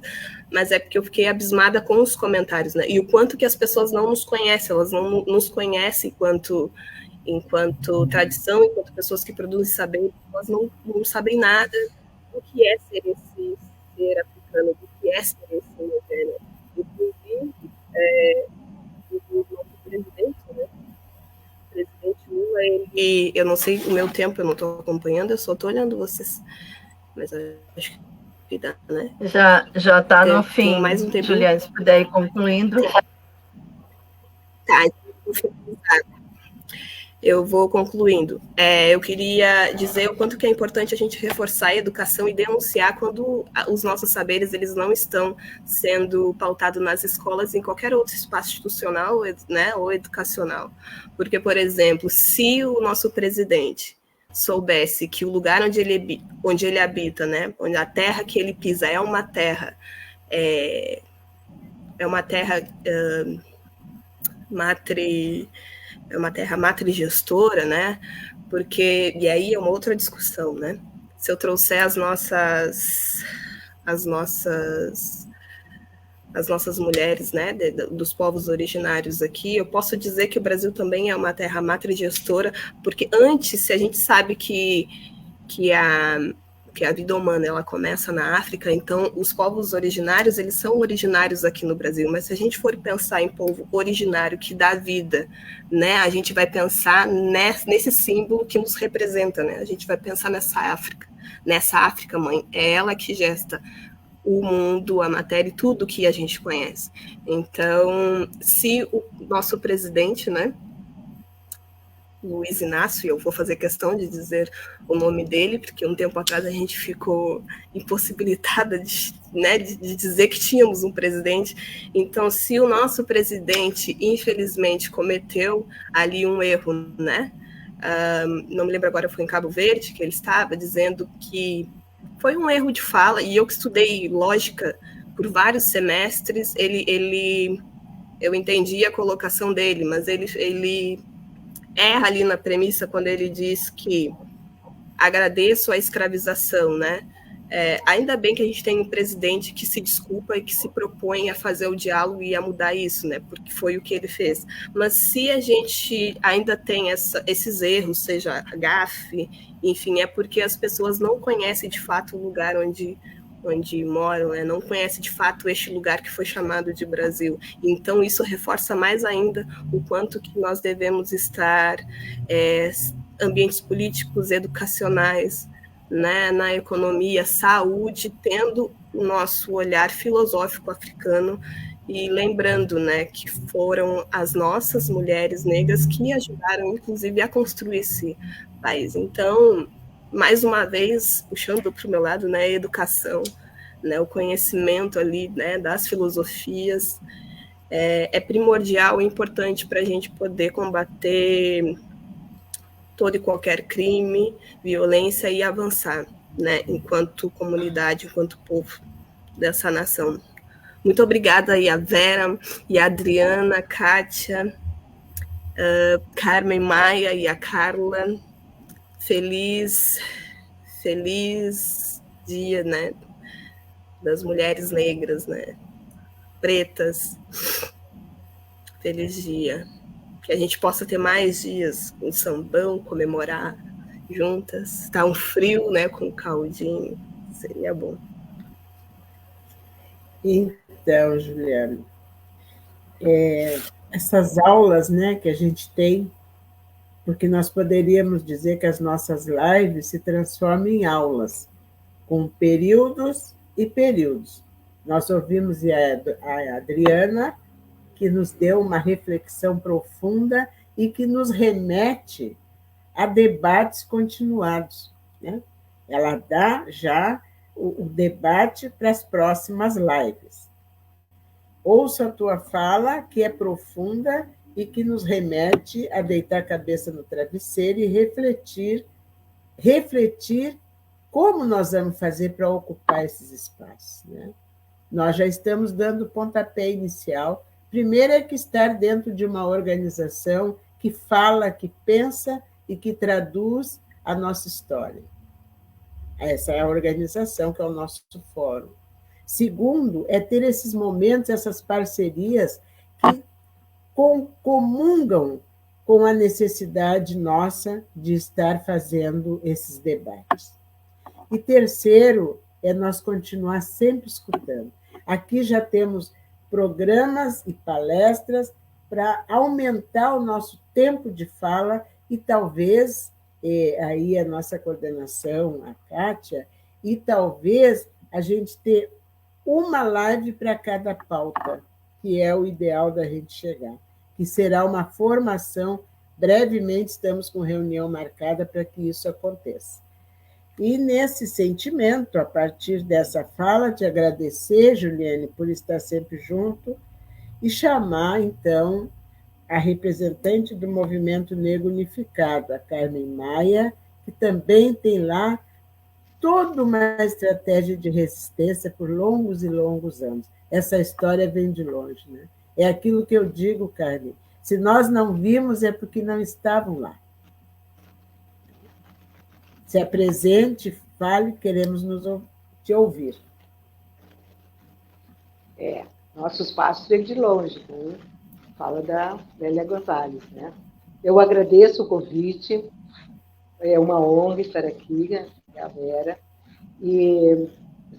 mas é porque eu fiquei abismada com os comentários, né? E o quanto que as pessoas não nos conhecem, elas não nos conhecem enquanto tradição, enquanto pessoas que produzem saber, elas não sabem nada do que é ser esse ser africano, do que é ser esse indígena. Inclusive, o nosso presidente, né? O presidente Lula, eu não sei o meu tempo, eu não estou acompanhando, eu só estou olhando vocês, mas acho que dá, né? Já está no fim, mais um tempo. Juliana, se puder ir concluindo. Tá, eu vou concluindo. Eu queria dizer o quanto que é importante a gente reforçar a educação e denunciar quando os nossos saberes eles não estão sendo pautados nas escolas, em qualquer outro espaço institucional, né, ou educacional. Porque, por exemplo, se o nosso presidente soubesse que o lugar onde ele habita, né, onde a terra que ele pisa é uma terra matrigestora, né? Porque, e aí é uma outra discussão, né? Se eu trouxer as nossas mulheres, né, dos povos originários aqui, eu posso dizer que o Brasil também é uma terra matrigestora, porque antes, se a gente sabe que a vida humana ela começa na África, então os povos originários eles são originários aqui no Brasil, mas se a gente for pensar em povo originário que dá vida, né, a gente vai pensar nesse símbolo que nos representa, né, a gente vai pensar nessa África mãe, é ela que gesta o mundo, a matéria e tudo que a gente conhece. Então, se o nosso presidente, né, Luiz Inácio, e eu vou fazer questão de dizer o nome dele, porque um tempo atrás a gente ficou impossibilitada de dizer que tínhamos um presidente. Então, se o nosso presidente, infelizmente, cometeu ali um erro, né? Não me lembro agora, foi em Cabo Verde, que ele estava dizendo que foi um erro de fala, e eu que estudei lógica por vários semestres, eu entendi a colocação dele, mas ele erra ali na premissa quando ele diz que agradeço a escravização, né? Ainda bem que a gente tem um presidente que se desculpa e que se propõe a fazer o diálogo e a mudar isso, né? Porque foi o que ele fez. Mas se a gente ainda tem esses erros, seja a gafe, enfim, é porque as pessoas não conhecem de fato o lugar onde moram, né? Não conhecem de fato este lugar que foi chamado de Brasil. Então isso reforça mais ainda o quanto que nós devemos estar ambientes políticos, educacionais, né, na economia, saúde, tendo o nosso olhar filosófico africano e lembrando, né, que foram as nossas mulheres negras que ajudaram, inclusive, a construir esse país. Então, mais uma vez, puxando para o meu lado, né, a educação, né, o conhecimento ali, né, das filosofias, é primordial e importante para a gente poder combater todo e qualquer crime, violência e avançar, né, enquanto comunidade, enquanto povo dessa nação. Muito obrigada aí a Vera, e a Adriana, a Kátia, Carmen Maia e a Carla. Feliz dia, né, das mulheres negras, né, pretas. Feliz dia. Que a gente possa ter mais dias com sambão, comemorar juntas. Tá um frio, né, com caldinho, seria bom. Então, Juliana, essas aulas, né, que a gente tem, porque nós poderíamos dizer que as nossas lives se transformam em aulas, com períodos e períodos. Nós ouvimos a Adriana, que nos deu uma reflexão profunda e que nos remete a debates continuados, né? Ela dá já o debate para as próximas lives. Ouço a tua fala, que é profunda e que nos remete a deitar a cabeça no travesseiro e refletir como nós vamos fazer para ocupar esses espaços, né? Nós já estamos dando o pontapé inicial. Primeiro é que estar dentro de uma organização que fala, que pensa e que traduz a nossa história. Essa é a organização, que é o nosso fórum. Segundo, é ter esses momentos, essas parcerias que comungam com a necessidade nossa de estar fazendo esses debates. E terceiro, é nós continuar sempre escutando. Aqui já temos programas e palestras para aumentar o nosso tempo de fala e talvez, aí a nossa coordenação, a Kátia, e talvez a gente ter uma live para cada pauta, que é o ideal da gente chegar, que será uma formação. Brevemente estamos com reunião marcada para que isso aconteça. E nesse sentimento, a partir dessa fala, te agradecer, Juliane, por estar sempre junto, e chamar, então, a representante do Movimento Negro Unificado, a Carmen Maia, que também tem lá toda uma estratégia de resistência por longos e longos anos. Essa história vem de longe, né? É aquilo que eu digo, Carmen, se nós não vimos é porque não estavam lá. Se apresente, fale, queremos te ouvir. Nossos passos vêm de longe, né? Fala da Lélia Gonzalez, né? Eu agradeço o convite, é uma honra estar aqui, a Vera, e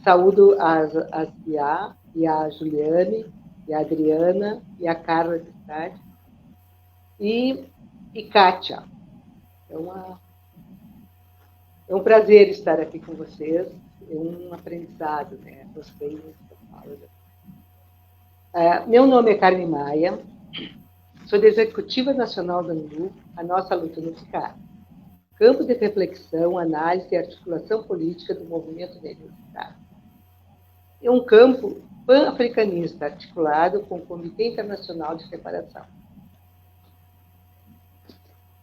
saúdo a Cia, e a Juliane, e a Adriana, e a Carla de Stade, e Kátia. É um prazer estar aqui com vocês, é um aprendizado, né? Gostei muito da fala. Meu nome é Carmen Maia, Sou da Executiva Nacional da ANDU, a nossa luta unificada. Campo de reflexão, análise e articulação política do movimento negro unificado. É um campo pan-africanista, articulado com o Comitê Internacional de Reparação.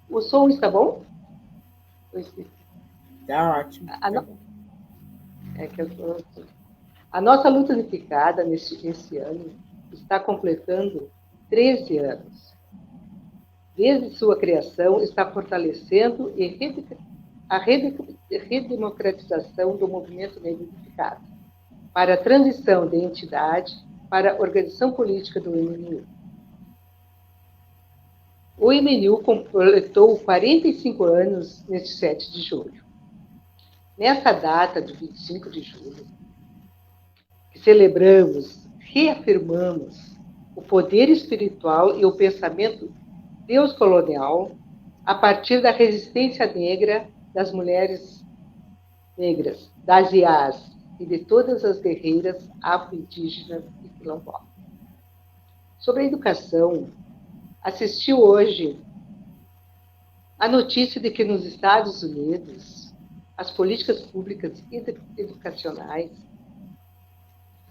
O som está bom? Está ótimo. A nossa luta unificada nesse ano está completando 13 anos. Desde sua criação, está fortalecendo a redemocratização do movimento negro unificado, para a transição de entidade para a organização política do MNU. O MNU completou 45 anos neste 7 de julho. Nessa data, de 25 de julho, que celebramos, reafirmamos o poder espiritual e o pensamento deus-colonial a partir da resistência negra das mulheres negras, das IAs e de todas as guerreiras afro-indígenas e quilombolas. Sobre a educação, assistiu hoje a notícia de que nos Estados Unidos as políticas públicas educacionais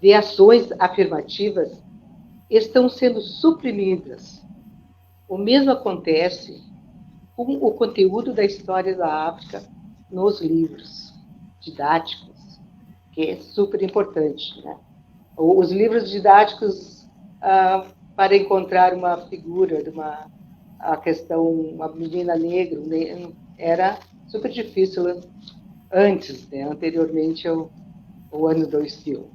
de ações afirmativas estão sendo suprimidas. O mesmo acontece com o conteúdo da história da África nos livros didáticos, que é super importante, né? Os livros didáticos para encontrar uma figura de a questão, uma menina negra, era super difícil antes, né? Anteriormente ao ano 2000.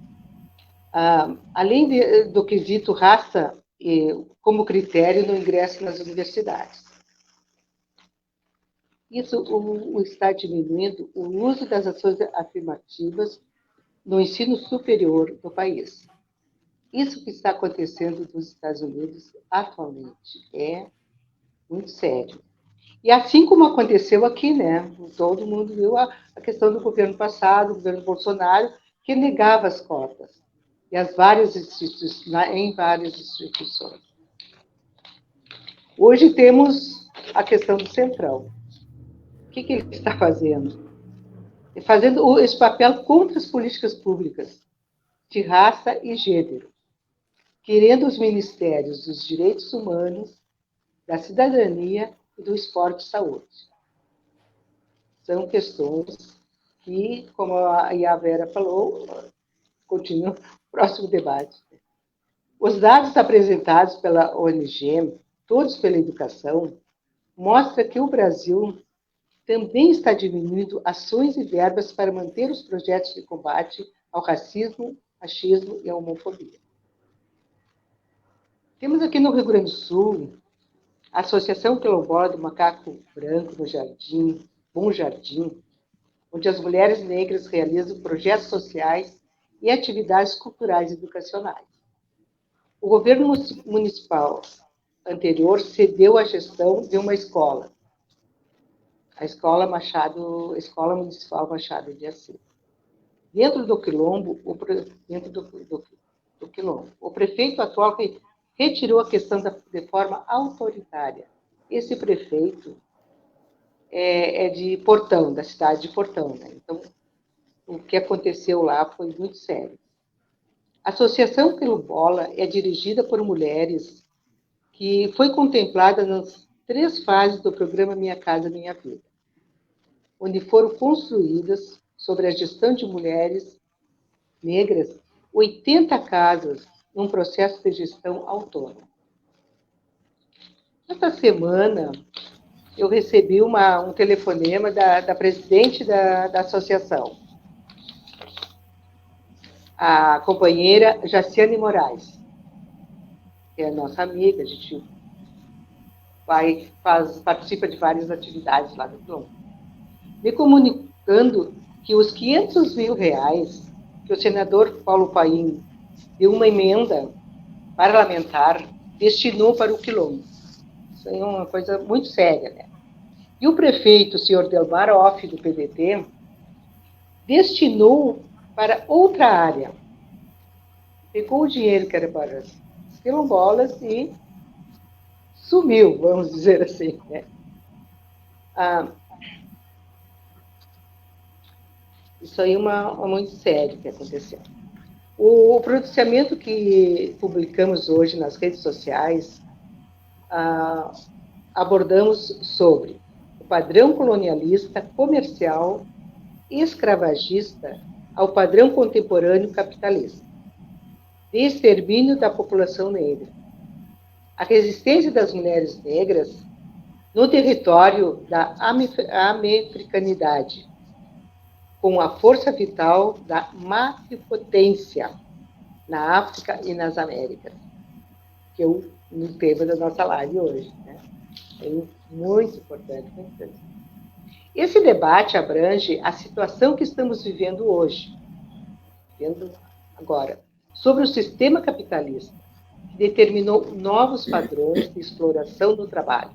Além do quesito raça como critério no ingresso nas universidades. Isso está diminuindo o uso das ações afirmativas no ensino superior do país. Isso que está acontecendo nos Estados Unidos atualmente é muito sério. E assim como aconteceu aqui, né? Todo mundo viu a questão do governo passado, o governo Bolsonaro, que negava as cotas e em várias instituições. Hoje temos a questão do Centrão. O que ele está fazendo? Fazendo esse papel contra as políticas públicas de raça e gênero, querendo os ministérios dos direitos humanos, da cidadania e do esporte e saúde. São questões que, como a Vera falou, continuam no próximo debate. Os dados apresentados pela ONG, Todos pela Educação, mostram que o Brasil também está diminuindo ações e verbas para manter os projetos de combate ao racismo, machismo e à homofobia. Temos aqui no Rio Grande do Sul a Associação Quilombola do Macaco Branco no Jardim, Bom Jardim, onde as mulheres negras realizam projetos sociais e atividades culturais e educacionais. O governo municipal anterior cedeu a gestão de uma escola, a Escola Municipal Machado de Assis. Dentro do Quilombo, o prefeito atual retirou a questão de forma autoritária. Esse prefeito é de Portão, da cidade de Portão, né? Então, o que aconteceu lá foi muito sério. A Associação Quilombola é dirigida por mulheres que foi contemplada nas 3 fases do programa Minha Casa Minha Vida, onde foram construídas, sobre a gestão de mulheres negras, 80 casas num processo de gestão autônomo. Esta semana, eu recebi um telefonema da presidente da associação, a companheira Jaciane Moraes, que é nossa amiga, a gente participa de várias atividades lá do Quilombo, me comunicando que os R$500 mil que o senador Paulo Paim deu uma emenda parlamentar, destinou para o Quilombo. Isso é uma coisa muito séria, né? E o prefeito, o senhor Delmar Off, do PDT, destinou para outra área. Pegou o dinheiro que era para as quilombolas e sumiu, vamos dizer assim, né? Isso aí é muito sério que aconteceu. O pronunciamento que publicamos hoje nas redes sociais, abordamos sobre o padrão colonialista, comercial e escravagista ao padrão contemporâneo capitalista, de extermínio da população negra. A resistência das mulheres negras no território da americanidade, com a força vital da matripotência na África e nas Américas, que é o tema da nossa live hoje, né? É muito importante, muito importante. Esse debate abrange a situação que estamos vivendo hoje, vivendo agora, sobre o sistema capitalista, que determinou novos padrões de exploração do trabalho.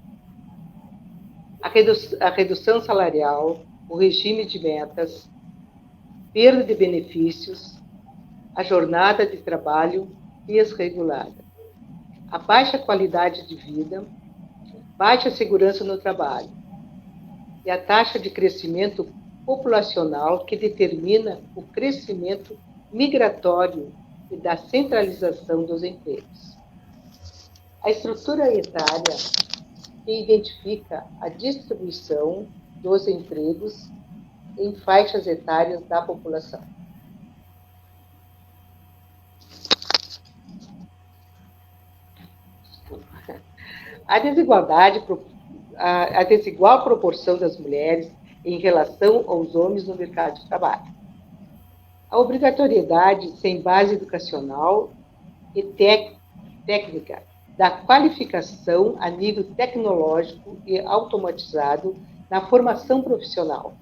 A redução salarial, o regime de metas, perda de benefícios, a jornada de trabalho desregulada, a baixa qualidade de vida, baixa segurança no trabalho e a taxa de crescimento populacional que determina o crescimento migratório e da centralização dos empregos. A estrutura etária que identifica a distribuição dos empregos em faixas etárias da população. A desigual proporção das mulheres em relação aos homens no mercado de trabalho. A obrigatoriedade sem base educacional e técnica da qualificação a nível tecnológico e automatizado na formação profissional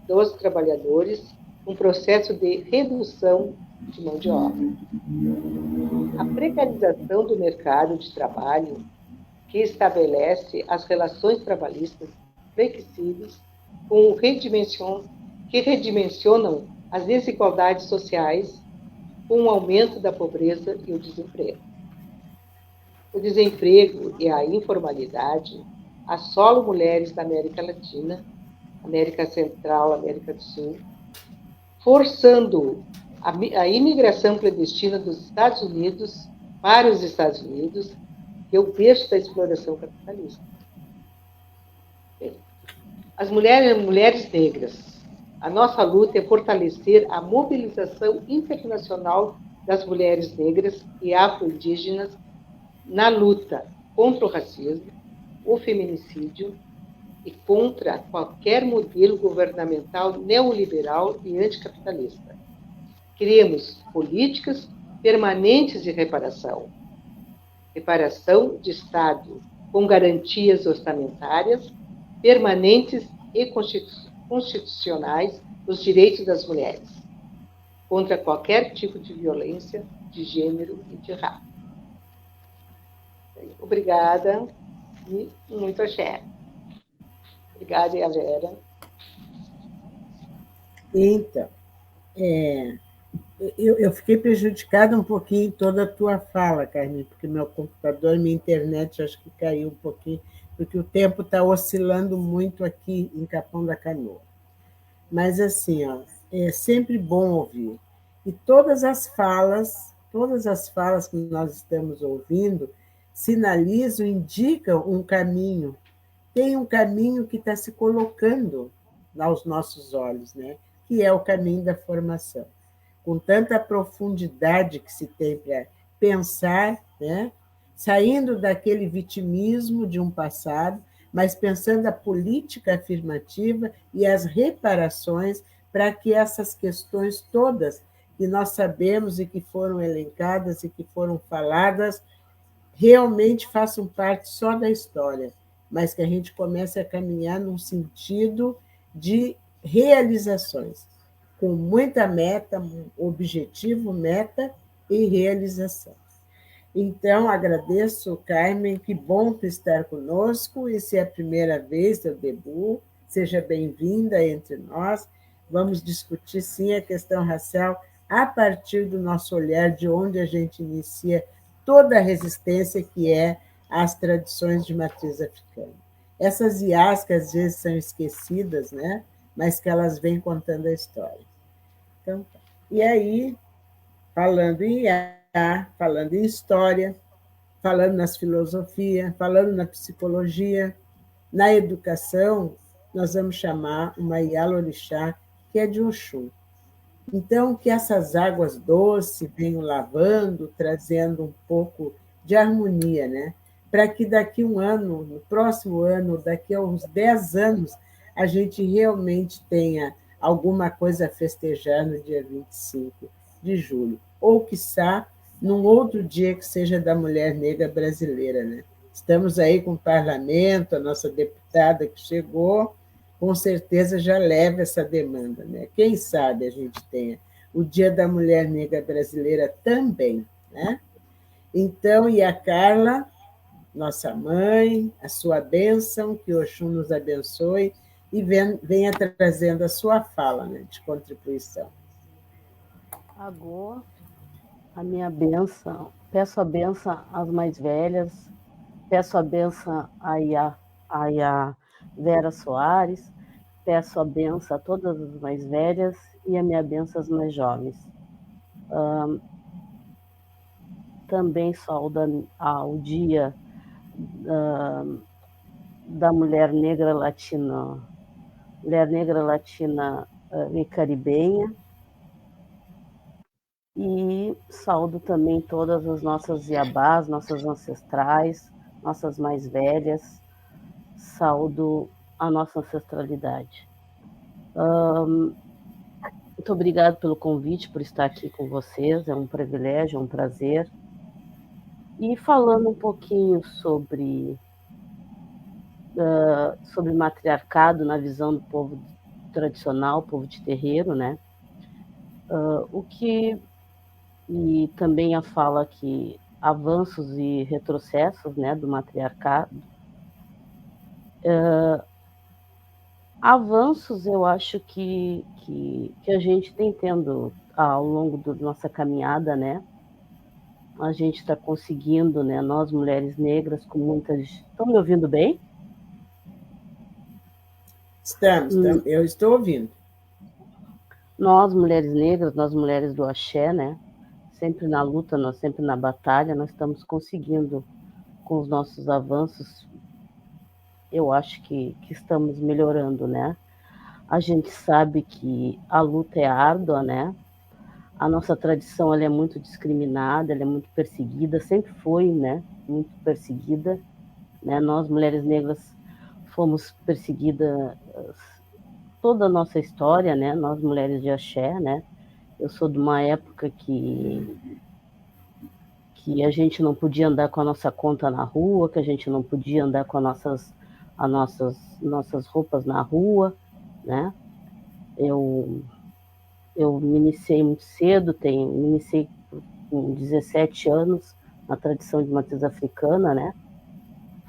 dos trabalhadores, um processo de redução de mão de obra. A precarização do mercado de trabalho, que estabelece as relações trabalhistas flexíveis que redimensionam as desigualdades sociais, com o aumento da pobreza e o desemprego. O desemprego e a informalidade assolam mulheres da América Latina, América Central, América do Sul, forçando a imigração clandestina dos Estados Unidos para os Estados Unidos, que é o berço da exploração capitalista. Bem, as mulheres negras, a nossa luta é fortalecer a mobilização internacional das mulheres negras e afro-indígenas na luta contra o racismo, o feminicídio e contra qualquer modelo governamental neoliberal e anticapitalista. Queremos políticas permanentes de reparação de Estado com garantias orçamentárias permanentes e constitucionais dos direitos das mulheres, contra qualquer tipo de violência de gênero e de raça. Obrigada e muito axé. Obrigada, Vera. Então, eu fiquei prejudicada um pouquinho em toda a tua fala, Carmen, porque meu computador, minha internet, acho que caiu um pouquinho, porque o tempo está oscilando muito aqui em Capão da Canoa. Mas, assim, é sempre bom ouvir. E todas as falas que nós estamos ouvindo sinalizam, indicam um caminho. Tem um caminho que está se colocando aos nossos olhos, né? Que é o caminho da formação. Com tanta profundidade que se tem para pensar, né? Saindo daquele vitimismo de um passado, mas pensando a política afirmativa e as reparações para que essas questões todas que nós sabemos e que foram elencadas e que foram faladas realmente façam parte só da história, mas que a gente comece a caminhar num sentido de realizações, com muita meta, objetivo, meta e realização. Então, agradeço, Carmen, que bom tu estar conosco, e se é a primeira vez teu debut, seja bem-vinda entre nós. Vamos discutir, sim, a questão racial a partir do nosso olhar, de onde a gente inicia toda a resistência, que é às tradições de matriz africana. Essas IAs que às vezes são esquecidas, né? Mas que elas vêm contando a história. Então, e aí, falando em IA, falando em história, falando nas filosofias, falando na psicologia, na educação, nós vamos chamar uma Ialorixá, que é de Oxum. Então, que essas águas doces venham lavando, trazendo um pouco de harmonia, né? Para que daqui um ano, no próximo ano, daqui a uns 10 anos, a gente realmente tenha alguma coisa a festejar no dia 25 de julho. Ou, quiçá, num outro dia que seja da mulher negra brasileira, né? Estamos aí com o parlamento, a nossa deputada que chegou, com certeza já leva essa demanda, né? Quem sabe a gente tenha o Dia da Mulher Negra Brasileira também, né? Então, e a Carla, nossa mãe, a sua bênção, que Oxum nos abençoe e venha trazendo a sua fala, né, de contribuição. Agora, a minha bênção, peço a bênção às mais velhas, peço a bênção a Ia Vera Soares, peço a bênção a todas as mais velhas e a minha bênção às mais jovens. Também saúdo ao Dia da Mulher Negra Latina e Caribenha, e saúdo também todas as nossas iabás, nossas ancestrais, nossas mais velhas, saúdo a nossa ancestralidade. Muito obrigada pelo convite, por estar aqui com vocês, é um privilégio, é um prazer. E falando um pouquinho sobre matriarcado na visão do povo tradicional, povo de terreiro, né? E também a fala que avanços e retrocessos, né, do matriarcado. Avanços, eu acho que a gente tem tendo ao longo da nossa caminhada, né? A gente está conseguindo, né? Nós, mulheres negras, com muitas... Estão me ouvindo bem? Estamos, eu estou ouvindo. Nós, mulheres negras, nós, mulheres do axé, né? Sempre na luta, nós sempre na batalha, nós estamos conseguindo, com os nossos avanços, eu acho que estamos melhorando, né? A gente sabe que a luta é árdua, né? A nossa tradição ela é muito discriminada, ela é muito perseguida, sempre foi, né? Muito perseguida, né? Nós, mulheres negras, fomos perseguidas toda a nossa história, né? Nós, mulheres de axé, né? Eu sou de uma época que a gente não podia andar com a nossa conta na rua, que a gente não podia andar com as nossas roupas na rua, né? Eu me iniciei muito cedo, me iniciei com 17 anos na tradição de matriz africana, né?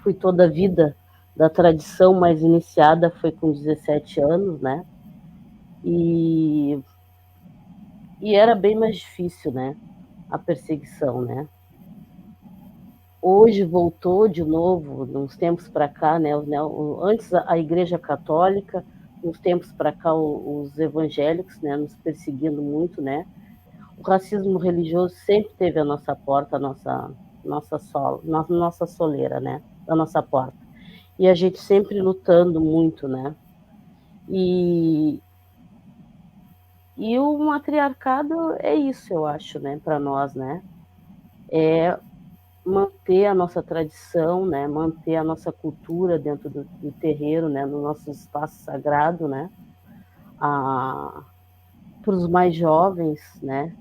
Fui toda a vida da tradição, mas iniciada foi com 17 anos, né? E era bem mais difícil, né? A perseguição, né? Hoje voltou de novo, uns tempos para cá, né? Antes a Igreja Católica, uns tempos para cá os evangélicos, né? Nos perseguindo muito, né? O racismo religioso sempre teve à nossa porta, nossa soleira, né? Da nossa porta. E a gente sempre lutando muito, né? E o matriarcado é isso, eu acho, né? Para nós, né? É manter a nossa tradição, né? Manter a nossa cultura dentro do terreiro, né? No nosso espaço sagrado, né? Para os mais jovens, né?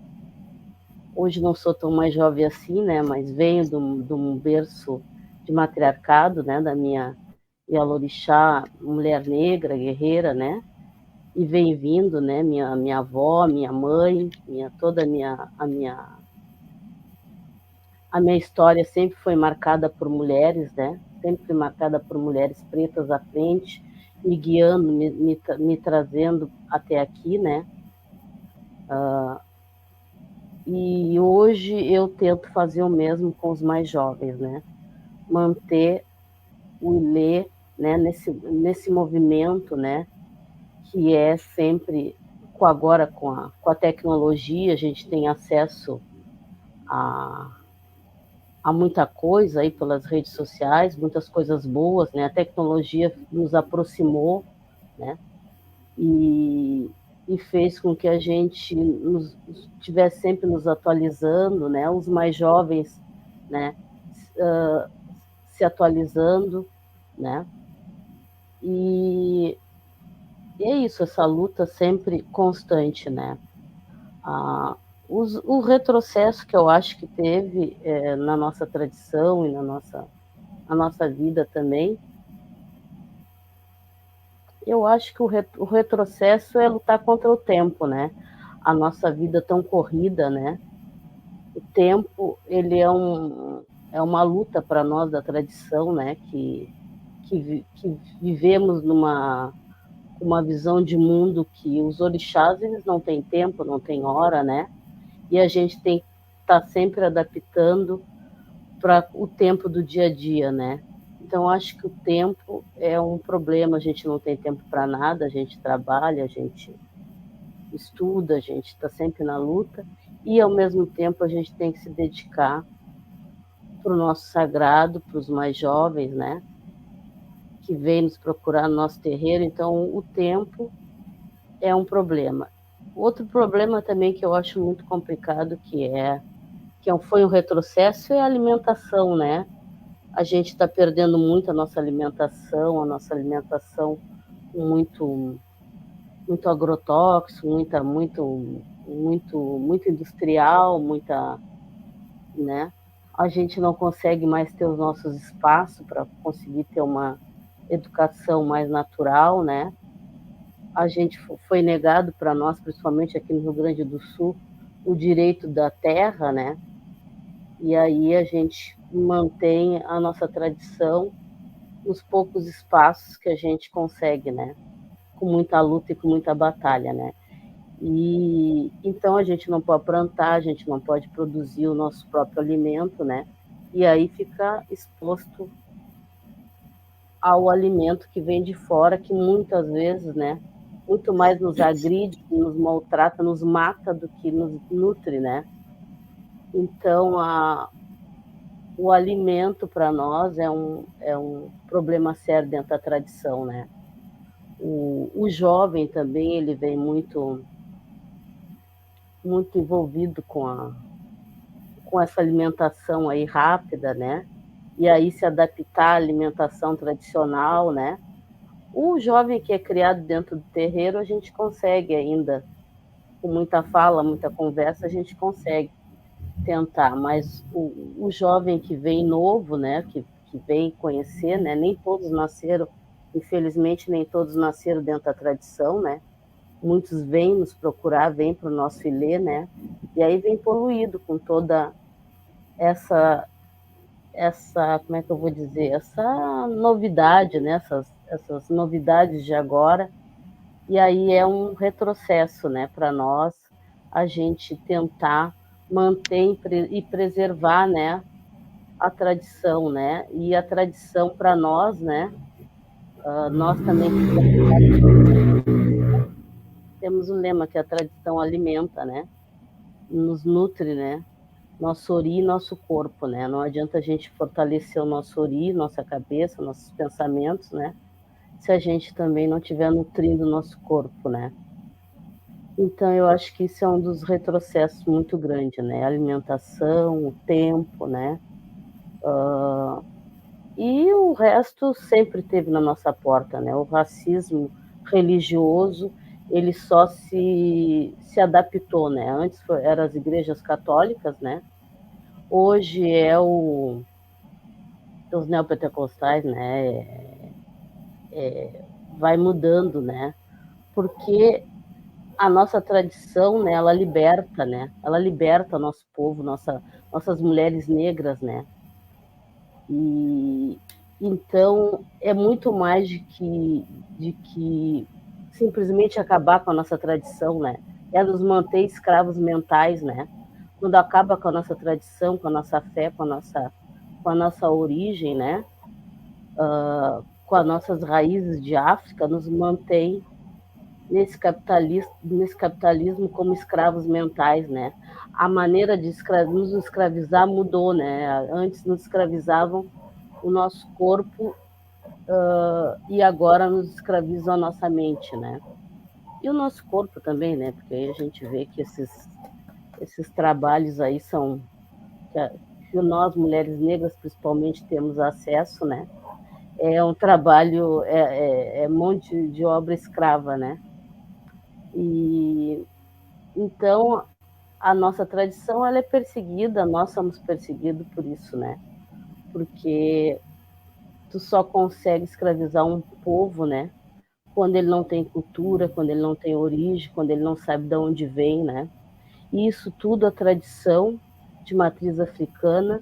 Hoje não sou tão mais jovem assim, né? Mas venho de um berço de matriarcado, né? Da minha Ialorixá, mulher negra, guerreira, né? E vem vindo, né? Minha avó, minha mãe, toda a minha história sempre foi marcada por mulheres, né? Sempre marcada por mulheres pretas à frente, me guiando, me trazendo até aqui, né? E hoje eu tento fazer o mesmo com os mais jovens, né? manter o Ilê, né, nesse movimento, né, que é sempre, agora com a tecnologia, a gente tem acesso a muita coisa aí pelas redes sociais, muitas coisas boas, né? A tecnologia nos aproximou, né? E fez com que a gente estivesse sempre nos atualizando, né? Os mais jovens, né? Se atualizando, né? E é isso, essa luta sempre constante, né? O retrocesso que eu acho que teve na nossa tradição e na nossa vida também, eu acho que o retrocesso é lutar contra o tempo, né? A nossa vida tão corrida, né? O tempo, ele é uma luta para nós da tradição, né? Que vivemos numa visão de mundo que os orixás, eles não têm tempo, não têm hora, né? E a gente tem que estar sempre adaptando para o tempo do dia a dia, né? Então, acho que o tempo é um problema, a gente não tem tempo para nada, a gente trabalha, a gente estuda, a gente está sempre na luta, e ao mesmo tempo a gente tem que se dedicar para o nosso sagrado, para os mais jovens, né? Que vêm nos procurar no nosso terreiro. Então, o tempo é um problema. Outro problema também que eu acho muito complicado, foi um retrocesso, é a alimentação, né? A gente está perdendo muito a nossa alimentação muito, muito agrotóxico, muito industrial, né? A gente não consegue mais ter os nossos espaços para conseguir ter uma educação mais natural, né? A gente foi negado para nós, principalmente aqui no Rio Grande do Sul, o direito da terra, né? E aí a gente mantém a nossa tradição nos poucos espaços que a gente consegue, né? Com muita luta e com muita batalha, né? E então a gente não pode plantar, a gente não pode produzir o nosso próprio alimento, né? E aí fica exposto ao alimento que vem de fora, que muitas vezes, né? Muito mais nos agride, nos maltrata, nos mata do que nos nutre, né? Então, o alimento para nós é um problema sério dentro da tradição, né? O jovem também, ele vem muito envolvido com essa alimentação aí rápida, né? E aí se adaptar à alimentação tradicional, né? O jovem que é criado dentro do terreiro, a gente consegue ainda, com muita fala, muita conversa, a gente consegue tentar, mas o jovem que vem novo, né, que vem conhecer, né, nem todos nasceram, infelizmente, nem todos nasceram dentro da tradição, né, muitos vêm nos procurar, vêm para o nosso Ilê, né, e aí vem poluído com toda essa, como é que eu vou dizer, essa novidade, né, essas novidades de agora, e aí é um retrocesso, né, para nós, a gente tentar manter e preservar, né, a tradição, né, e a tradição para nós, né, nós também temos o lema que a tradição alimenta, né, nos nutre, né, nosso ori e nosso corpo, né, não adianta a gente fortalecer o nosso ori, nossa cabeça, nossos pensamentos, né, se a gente também não estiver nutrindo o nosso corpo, né. Então, eu acho que isso é um dos retrocessos muito grandes, né? A alimentação, o tempo, né? E o resto sempre teve na nossa porta, né? O racismo religioso, ele só se adaptou, né? Antes eram as igrejas católicas, né? Hoje é os neopentecostais, né? Vai mudando, né? Porque a nossa tradição, né, ela liberta, né? Ela liberta o nosso povo, nossas mulheres negras, né? E então é muito mais de que simplesmente acabar com a nossa tradição, né? É nos manter escravos mentais, né? Quando acaba com a nossa tradição, com a nossa fé, com com a nossa origem, né? Com as nossas raízes de África, nos mantém nesse capitalismo como escravos mentais, né? A maneira de nos escravizar mudou, né? Antes nos escravizavam o nosso corpo e agora nos escravizam a nossa mente, né? E o nosso corpo também, né? Porque aí a gente vê que esses trabalhos aí são que nós, mulheres negras, principalmente, temos acesso, né? É um trabalho, é monte de obra escrava, né? E então a nossa tradição ela é perseguida, nós somos perseguidos por isso, né? Porque tu só consegue escravizar um povo, né? Quando ele não tem cultura, quando ele não tem origem, quando ele não sabe de onde vem, né? E isso tudo, a tradição de matriz africana,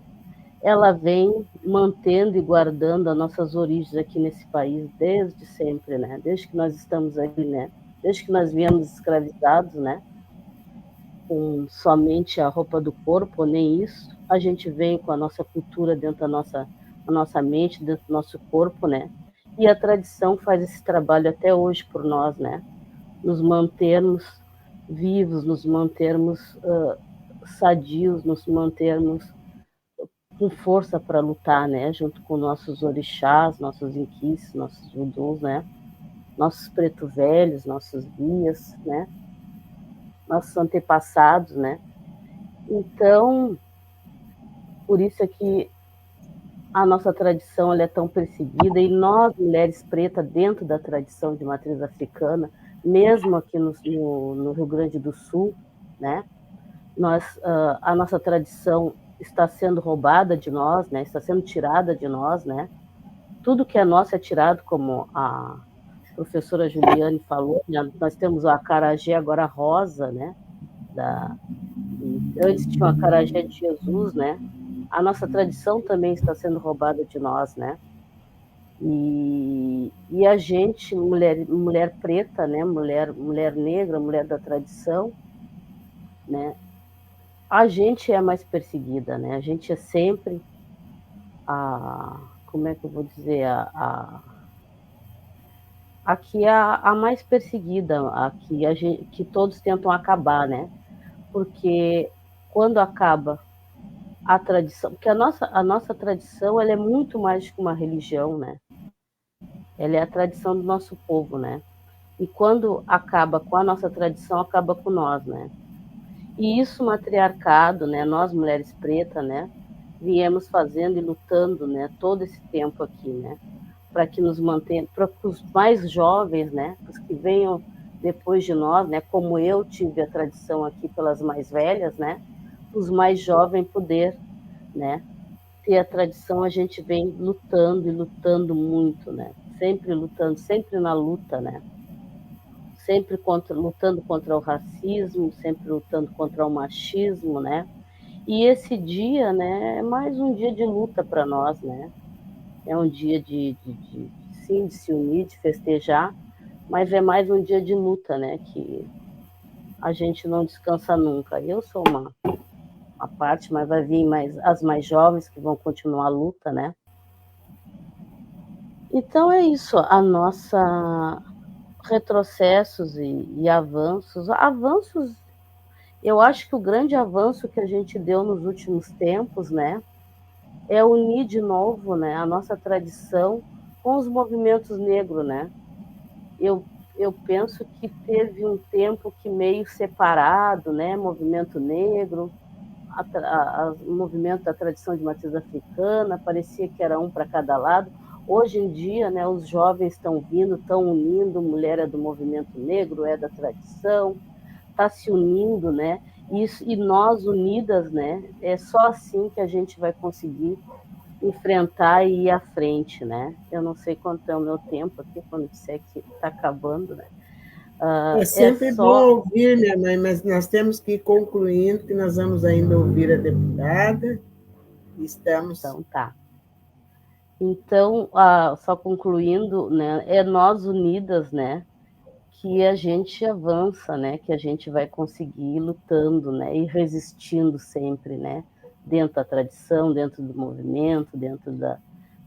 ela vem mantendo e guardando as nossas origens aqui nesse país desde sempre, né? Desde que nós estamos aqui, né? Desde que nós viemos escravizados, né? Com somente a roupa do corpo, nem isso. A gente vem com a nossa cultura dentro da nossa mente, dentro do nosso corpo, né? E a tradição faz esse trabalho até hoje por nós, né? Nos mantermos vivos, nos mantermos sadios, nos mantermos com força para lutar, né? Junto com nossos orixás, nossos inquis, nossos vudus, né? Nossos preto velhos, nossos guias, né? Nossos antepassados, né? Então, por isso é que a nossa tradição ela é tão perseguida, e nós, mulheres pretas, dentro da tradição de matriz africana, mesmo aqui no Rio Grande do Sul, né? A nossa tradição está sendo roubada de nós, né? Está sendo tirada de nós, né? Tudo que é nosso é tirado, como a professora Juliane falou, né? Nós temos o acarajé agora rosa, né? Antes tinha o acarajé de Jesus, né? A nossa tradição também está sendo roubada de nós, né? E a gente, mulher preta, né? Mulher negra, mulher da tradição, né? A gente é mais perseguida, né? A gente é sempre como é que eu vou dizer, aqui a mais perseguida, que todos tentam acabar, né? Porque quando acaba a tradição, porque a nossa tradição ela é muito mais que uma religião, né? Ela é a tradição do nosso povo, né? E quando acaba com a nossa tradição, acaba com nós, né? E isso, o matriarcado, né? Nós, mulheres pretas, né? Viemos fazendo e lutando, né? Todo esse tempo aqui, né? Para que nos mantenha, para os mais jovens, né? Os que venham depois de nós, né? Como eu tive a tradição aqui pelas mais velhas, né? Os mais jovens poder, né? Ter a tradição, a gente vem lutando e lutando muito, né? Sempre lutando, sempre na luta, né? Sempre lutando contra o racismo, sempre lutando contra o machismo, né? E esse dia, né, é mais um dia de luta para nós, né? É um dia sim, de se unir, de festejar, mas é mais um dia de luta, né? Que a gente não descansa nunca. Eu sou uma parte, mas vai vir as mais jovens que vão continuar a luta, né? Então é isso, a nossa retrocessos e avanços, eu acho que o grande avanço que a gente deu nos últimos tempos, né, é unir de novo, né, a nossa tradição com os movimentos negros, né. Eu penso que teve um tempo que meio separado, né, movimento negro, o movimento da tradição de matriz africana, parecia que era um para cada lado. Hoje em dia, né, os jovens estão vindo, estão unindo, mulher é do movimento negro, é da tradição, está se unindo, né? E nós unidas, né? É só assim que a gente vai conseguir enfrentar e ir à frente, né? Eu não sei quanto é o meu tempo aqui, quando disser que está acabando, né? É sempre bom ouvir, minha mãe, mas nós temos que ir concluindo, que nós vamos ainda ouvir a deputada. Estamos... Então, tá. Então, só concluindo, né, é nós unidas, né, que a gente avança, né, que a gente vai conseguir ir lutando, né, e resistindo sempre, né, dentro da tradição, dentro do movimento, dentro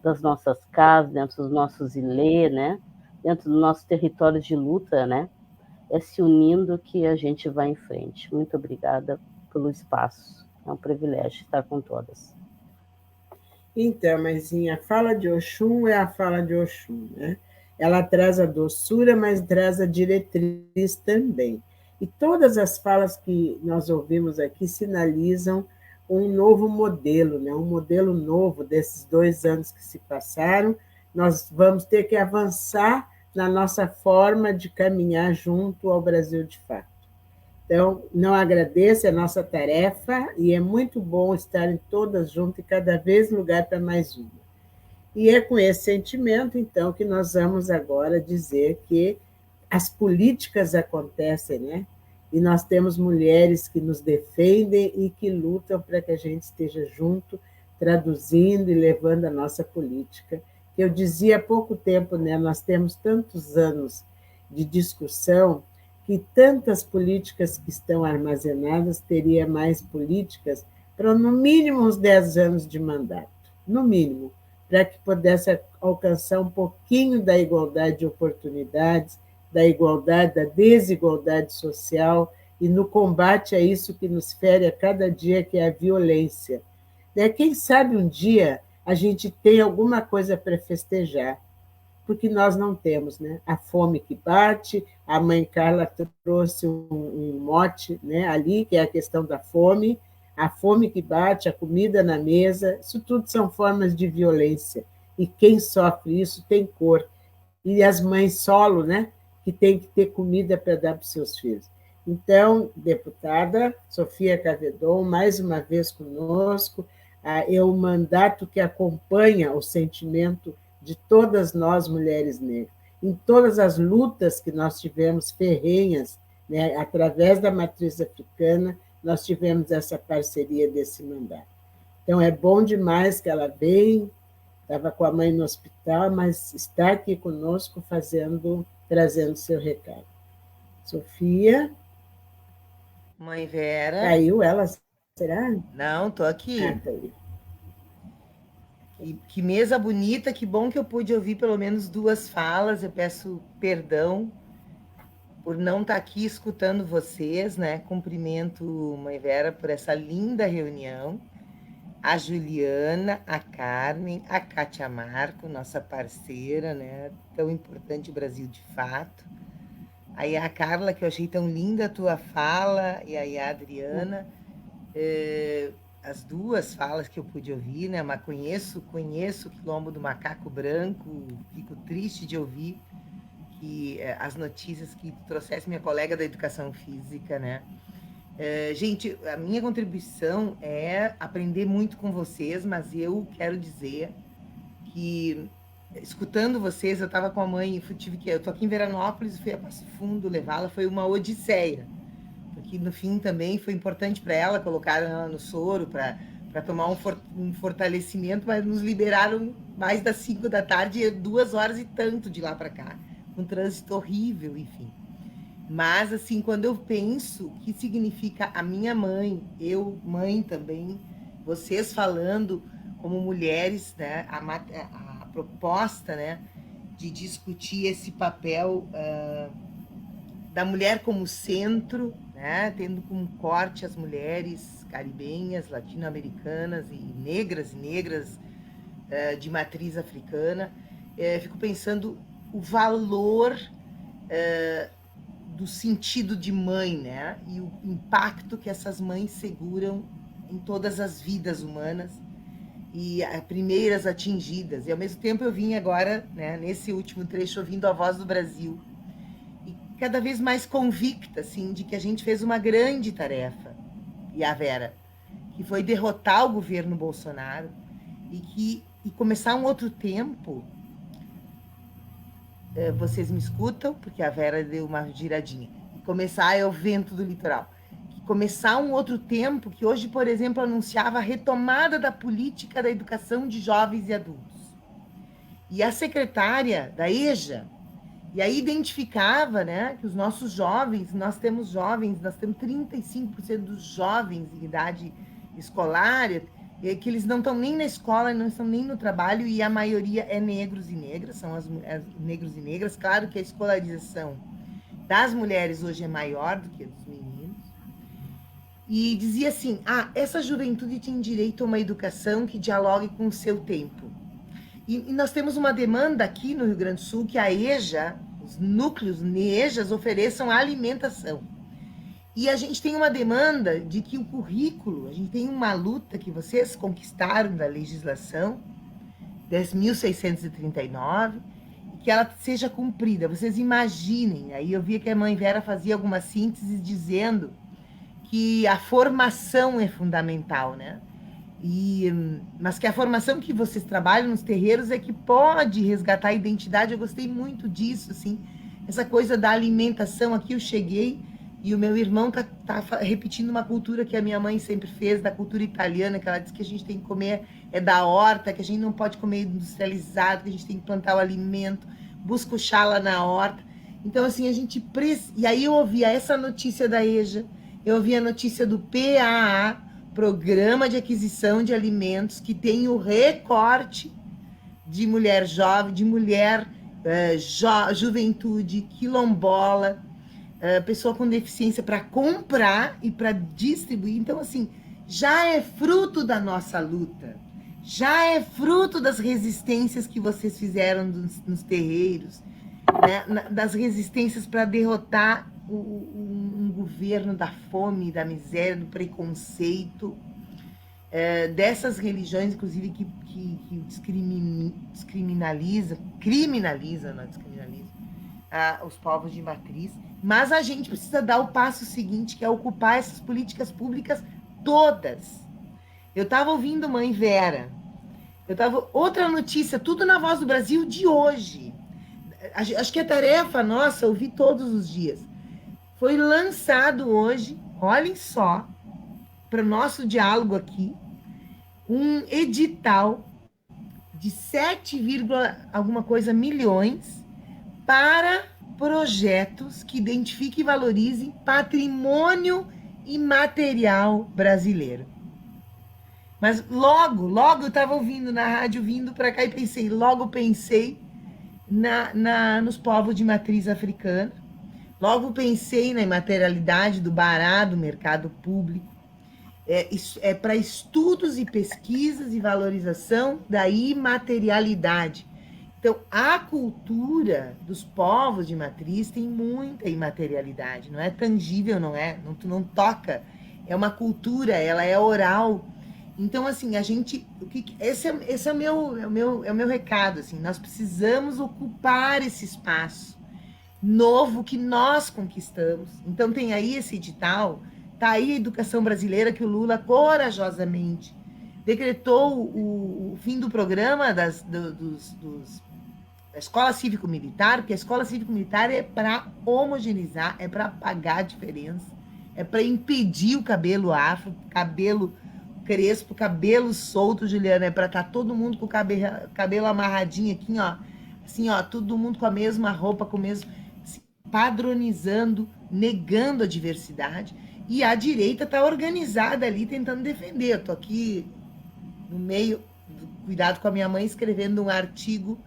das nossas casas, dentro dos nossos ilê, né? Dentro dos nossos territórios de luta, né? É se unindo que a gente vai em frente. Muito obrigada pelo espaço. É um privilégio estar com todas. Então, Maisinha, a fala de Oxum é a fala de Oxum, né? Ela traz a doçura, mas traz a diretriz também. E todas as falas que nós ouvimos aqui sinalizam um novo modelo, né? Um modelo novo desses 2 anos que se passaram. Nós vamos ter que avançar na nossa forma de caminhar junto ao Brasil de fato. Então, não agradeço, é nossa tarefa, e é muito bom estarem todas juntas e cada vez lugar para mais uma. E é com esse sentimento, então, que nós vamos agora dizer que as políticas acontecem, né? E nós temos mulheres que nos defendem e que lutam para que a gente esteja junto, traduzindo e levando a nossa política. Eu dizia há pouco tempo, né? Nós temos tantos anos de discussão que tantas políticas que estão armazenadas, teria mais políticas para, no mínimo, uns 10 anos de mandato, no mínimo, para que pudesse alcançar um pouquinho da igualdade de oportunidades, da igualdade, da desigualdade social, e no combate a isso que nos fere a cada dia, que é a violência. Quem sabe um dia a gente tem alguma coisa para festejar, porque nós não temos, né? A fome que bate, a mãe Carla trouxe um mote, né, ali, que é a questão da fome, a fome que bate, a comida na mesa, isso tudo são formas de violência, e quem sofre isso tem cor. E as mães solo, né, que tem que ter comida para dar para os seus filhos. Então, deputada Sofia Cavedon, mais uma vez conosco, é o mandato que acompanha o sentimento de todas nós, mulheres negras, em todas as lutas que nós tivemos ferrenhas, né, através da matriz africana, nós tivemos essa parceria desse mandato. Então, é bom demais que ela veio, estava com a mãe no hospital, mas está aqui conosco trazendo seu recado. Sofia? Mãe Vera? Caiu ela, será? Não, estou aqui. Tá aí. Que mesa bonita, que bom que eu pude ouvir pelo menos 2 falas. Eu peço perdão por não estar aqui escutando vocês, né? Cumprimento, Mãe Vera, por essa linda reunião. A Juliana, a Carmen, a Kátia Marco, nossa parceira, né? Tão importante o Brasil de fato. Aí a Carla, que eu achei tão linda a tua fala, e aí a Adriana. As 2 falas que eu pude ouvir, né? Mas conheço o Quilombo do Macaco Branco, fico triste de ouvir que as notícias que trouxesse minha colega da Educação Física, né? Gente, a minha contribuição é aprender muito com vocês, mas eu quero dizer que, escutando vocês, eu estava com a mãe, eu tô aqui em Veranópolis, fui a Passo Fundo levá-la, foi uma odisseia. Que no fim também foi importante para ela, colocaram ela no soro para tomar um fortalecimento, mas nos liberaram mais das 5 da tarde, 2 horas e tanto de lá para cá, um trânsito horrível, enfim. Mas, assim, quando eu penso o que significa a minha mãe, eu, mãe também, vocês falando como mulheres, né, a proposta, né, de discutir esse papel da mulher como centro, né, tendo como corte as mulheres caribenhas, latino-americanas e negras de matriz africana, fico pensando o valor do sentido de mãe, né, e o impacto que essas mães seguram em todas as vidas humanas e primeiras atingidas. E ao mesmo tempo eu vim agora, né, nesse último trecho, ouvindo a voz do Brasil, cada vez mais convicta, assim, de que a gente fez uma grande tarefa, e a Vera, que foi derrotar o governo Bolsonaro e começar um outro tempo. Vocês me escutam? Porque a Vera deu uma giradinha. E começar é o vento do litoral. Começar um outro tempo que hoje, por exemplo, anunciava a retomada da política da educação de jovens e adultos. E a secretária da EJA, e aí identificava, né, que os nossos jovens, nós temos 35% dos jovens em idade escolar, que eles não estão nem na escola, não estão nem no trabalho, e a maioria é negros e negras, são as negros e negras. Claro que a escolarização das mulheres hoje é maior do que a dos meninos. E dizia assim, essa juventude tem direito a uma educação que dialogue com o seu tempo. E nós temos uma demanda aqui no Rio Grande do Sul que a EJA, os núcleos NEJAs, ofereçam alimentação. E a gente tem uma demanda de que o currículo, a gente tem uma luta que vocês conquistaram da legislação, 10.639, que ela seja cumprida. Vocês imaginem, aí eu via que a mãe Vera fazia algumas sínteses dizendo que a formação é fundamental, né? Mas que a formação que vocês trabalham nos terreiros é que pode resgatar a identidade. Eu gostei muito disso, assim, essa coisa da alimentação. Aqui eu cheguei e o meu irmão tá repetindo uma cultura que a minha mãe sempre fez, da cultura italiana, que ela diz que a gente tem que comer da horta, que a gente não pode comer industrializado, que a gente tem que plantar o alimento, busca o chá lá na horta. Então, assim, E aí eu ouvia essa notícia da EJA, eu ouvi a notícia do PAA, Programa de Aquisição de Alimentos, que tem o recorte de mulher jovem, de mulher juventude, quilombola, pessoa com deficiência para comprar e para distribuir. Então, assim, já é fruto da nossa luta, já é fruto das resistências que vocês fizeram nos terreiros, né? Das resistências para derrotar um governo da fome, da miséria, do preconceito, dessas religiões, inclusive, que criminaliza os povos de matriz. Mas a gente precisa dar o passo seguinte, que é ocupar essas políticas públicas todas. Eu estava ouvindo Mãe Vera, outra notícia, tudo na Voz do Brasil de hoje. Acho que é tarefa nossa ouvir todos os dias. Foi lançado hoje, olhem só, para o nosso diálogo aqui, um edital de 7, alguma coisa milhões para projetos que identifiquem e valorizem patrimônio imaterial brasileiro. Mas logo eu estava ouvindo na rádio, vindo para cá, e pensei nos povos de matriz africana. Logo pensei na imaterialidade do Bará, do mercado público. É para estudos e pesquisas e valorização da imaterialidade. Então, a cultura dos povos de matriz tem muita imaterialidade. Não é tangível, tu não toca. É uma cultura, ela é oral. Então, assim, esse é o meu recado. Assim, nós precisamos ocupar esse espaço novo que nós conquistamos. Então tem aí esse edital, tá aí a educação brasileira, que o Lula corajosamente decretou o fim do programa da escola cívico-militar, porque a escola cívico-militar é para homogeneizar, é para apagar a diferença, é para impedir o cabelo afro, cabelo crespo, cabelo solto, Juliana, é para estar todo mundo com o cabelo amarradinho aqui, ó, assim, ó, todo mundo com a mesma roupa, com o mesmo, padronizando, negando a diversidade, e a direita está organizada ali tentando defender. Eu estou aqui no meio, cuidado com a minha mãe, escrevendo um artigo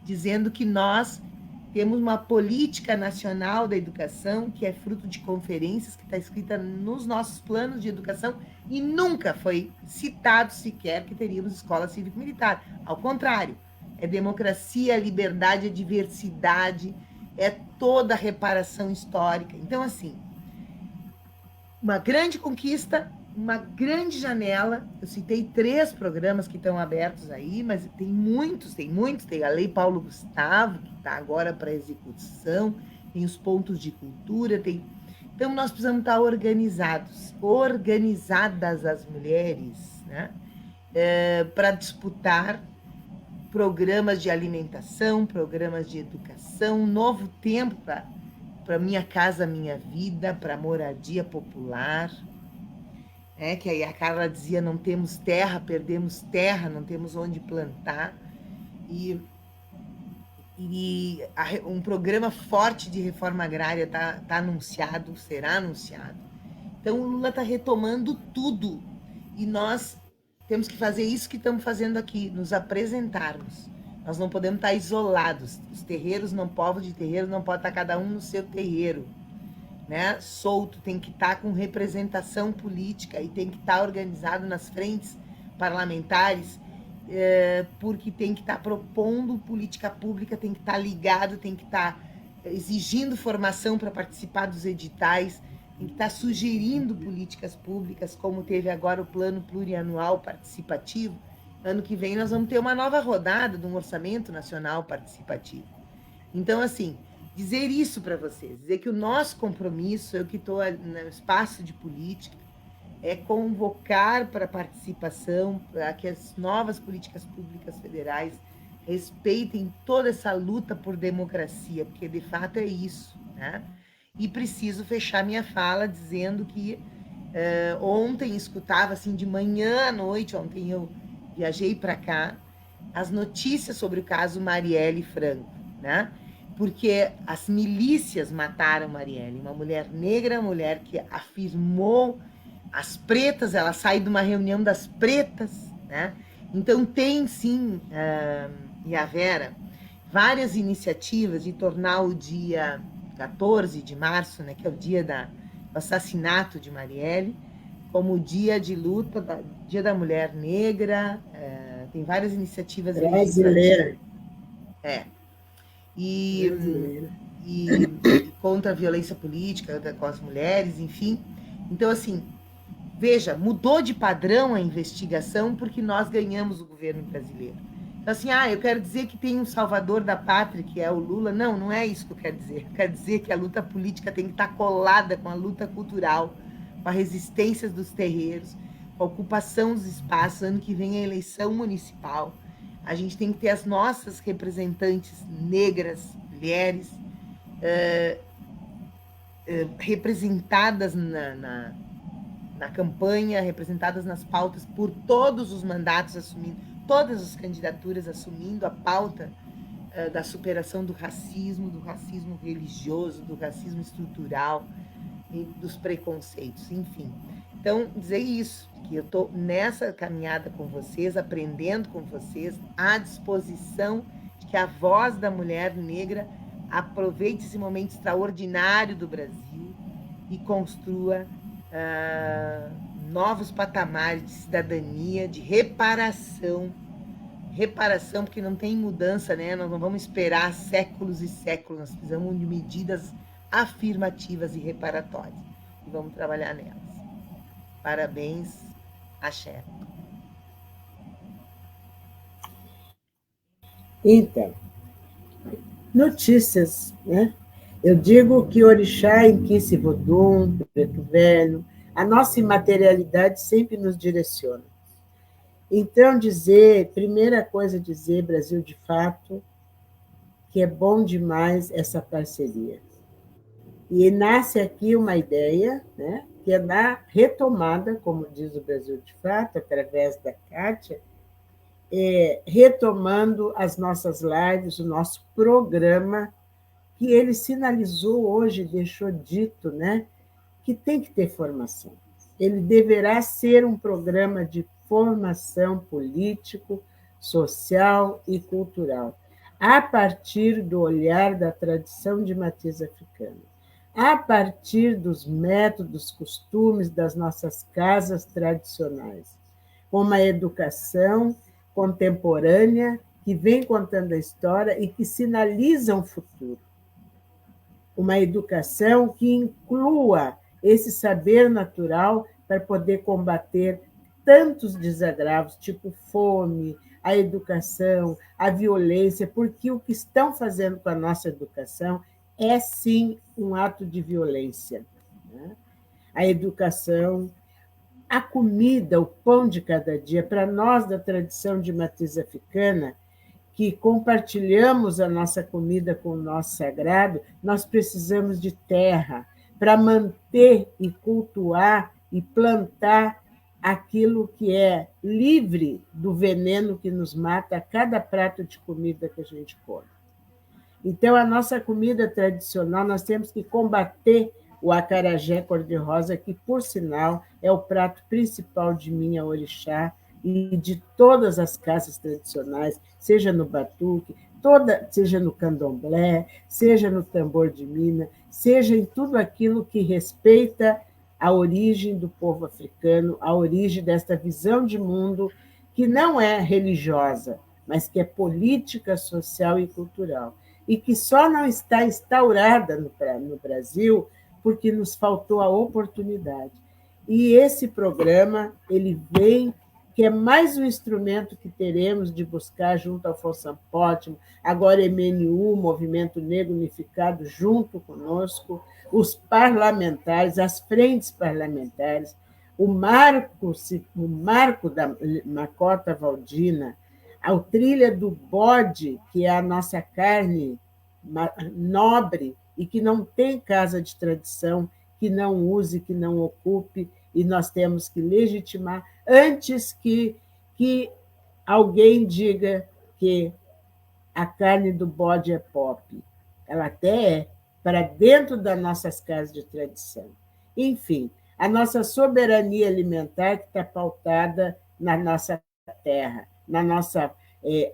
dizendo que nós temos uma política nacional da educação que é fruto de conferências, que está escrita nos nossos planos de educação, e nunca foi citado sequer que teríamos escola cívico-militar. Ao contrário, é democracia, é liberdade, é diversidade, é toda a reparação histórica. Então, assim, uma grande conquista, uma grande janela. Eu citei 3 programas que estão abertos aí, mas tem muitos. Tem a Lei Paulo Gustavo, que está agora para execução, tem os pontos de cultura, Então, nós precisamos estar organizadas as mulheres, né? Para disputar programas de alimentação, programas de educação, um novo tempo para Minha Casa Minha Vida, para moradia popular, que aí a Carla dizia, não temos terra, perdemos terra, não temos onde plantar, e um programa forte de reforma agrária está anunciado, será anunciado. Então o Lula está retomando tudo, E nós temos que fazer isso que estamos fazendo aqui, nos apresentarmos. Nós não podemos estar isolados. Os terreiros, povos de terreiro não pode estar cada um no seu terreiro, né? Solto, tem que estar com representação política e tem que estar organizado nas frentes parlamentares, porque tem que estar propondo política pública, tem que estar ligado, tem que estar exigindo formação para participar dos editais, tem que estar sugerindo políticas públicas, como teve agora o Plano Plurianual Participativo. Ano que vem nós vamos ter uma nova rodada de um Orçamento Nacional Participativo. Então, assim, dizer isso para vocês, dizer que o nosso compromisso, eu que estou no espaço de política, é convocar para participação, para que as novas políticas públicas federais respeitem toda essa luta por democracia, porque de fato é isso, né? E preciso fechar minha fala dizendo que ontem escutava, assim, de manhã à noite, ontem eu viajei para cá, as notícias sobre o caso Marielle Franco, né? Porque as milícias mataram Marielle, uma mulher negra, mulher que afirmou as pretas, ela sai de uma reunião das pretas, né? Então tem sim, e a Vera, várias iniciativas de tornar o dia 14 de março, né, que é o dia do assassinato de Marielle, como o dia de luta, dia da mulher negra, tem várias iniciativas brasileira. E contra a violência política com as mulheres, enfim. Então, assim, veja, mudou de padrão a investigação porque nós ganhamos o governo brasileiro. Então, assim, eu quero dizer que tem um salvador da pátria, que é o Lula. Não, não é isso que eu quero dizer. Eu quero dizer que a luta política tem que estar colada com a luta cultural, com a resistência dos terreiros, com a ocupação dos espaços. Ano que vem é a eleição municipal. A gente tem que ter as nossas representantes negras, mulheres, representadas na campanha, representadas nas pautas por todos os mandatos, assumindo todas as candidaturas, assumindo a pauta da superação do racismo religioso, do racismo estrutural e dos preconceitos, enfim. Então, dizer isso, que eu estou nessa caminhada com vocês, aprendendo com vocês, à disposição de que a voz da mulher negra aproveite esse momento extraordinário do Brasil e construa novos patamares de cidadania, de reparação, porque não tem mudança, né? Nós não vamos esperar séculos e séculos, nós precisamos de medidas afirmativas e reparatórias, e vamos trabalhar nelas. Parabéns, axé. Então, notícias, né? Eu digo que Orixá, Inquice Vodum, Preto Velho, a nossa imaterialidade sempre nos direciona. Então, primeira coisa, dizer, Brasil de fato, que é bom demais essa parceria. E nasce aqui uma ideia, né, que é da retomada, como diz o Brasil de fato, através da Kátia, retomando as nossas lives, o nosso programa, que ele sinalizou hoje, deixou dito, né, que tem que ter formação. Ele deverá ser um programa de formação político, social e cultural, a partir do olhar da tradição de matriz africana, a partir dos métodos, costumes das nossas casas tradicionais, com uma educação contemporânea que vem contando a história e que sinaliza um futuro. Uma educação que inclua esse saber natural para poder combater tantos desagravos, tipo fome, a educação, a violência, porque o que estão fazendo com a nossa educação é, sim, um ato de violência. Né? A educação, a comida, o pão de cada dia, para nós da tradição de matriz africana, que compartilhamos a nossa comida com o nosso sagrado, nós precisamos de terra para manter e cultuar e plantar aquilo que é livre do veneno que nos mata a cada prato de comida que a gente come. Então, a nossa comida tradicional, nós temos que combater o acarajé cor-de-rosa, que, por sinal, é o prato principal de minha orixá e de todas as casas tradicionais, seja no batuque, seja no candomblé, seja no tambor de mina, seja em tudo aquilo que respeita a origem do povo africano, a origem desta visão de mundo que não é religiosa, mas que é política, social e cultural, e que só não está instaurada no Brasil porque nos faltou a oportunidade. E esse programa, ele vem, que é mais um instrumento que teremos de buscar junto ao Folsom Pótimo, agora MNU, Movimento Negro Unificado, junto conosco, os parlamentares, as frentes parlamentares, o marco da Macota Valdina, a trilha do bode, que é a nossa carne nobre e que não tem casa de tradição, que não use, que não ocupe, e nós temos que legitimar antes que alguém diga que a carne do bode é pop. Ela até é, para dentro das nossas casas de tradição. Enfim, a nossa soberania alimentar que está pautada na nossa terra, na nossa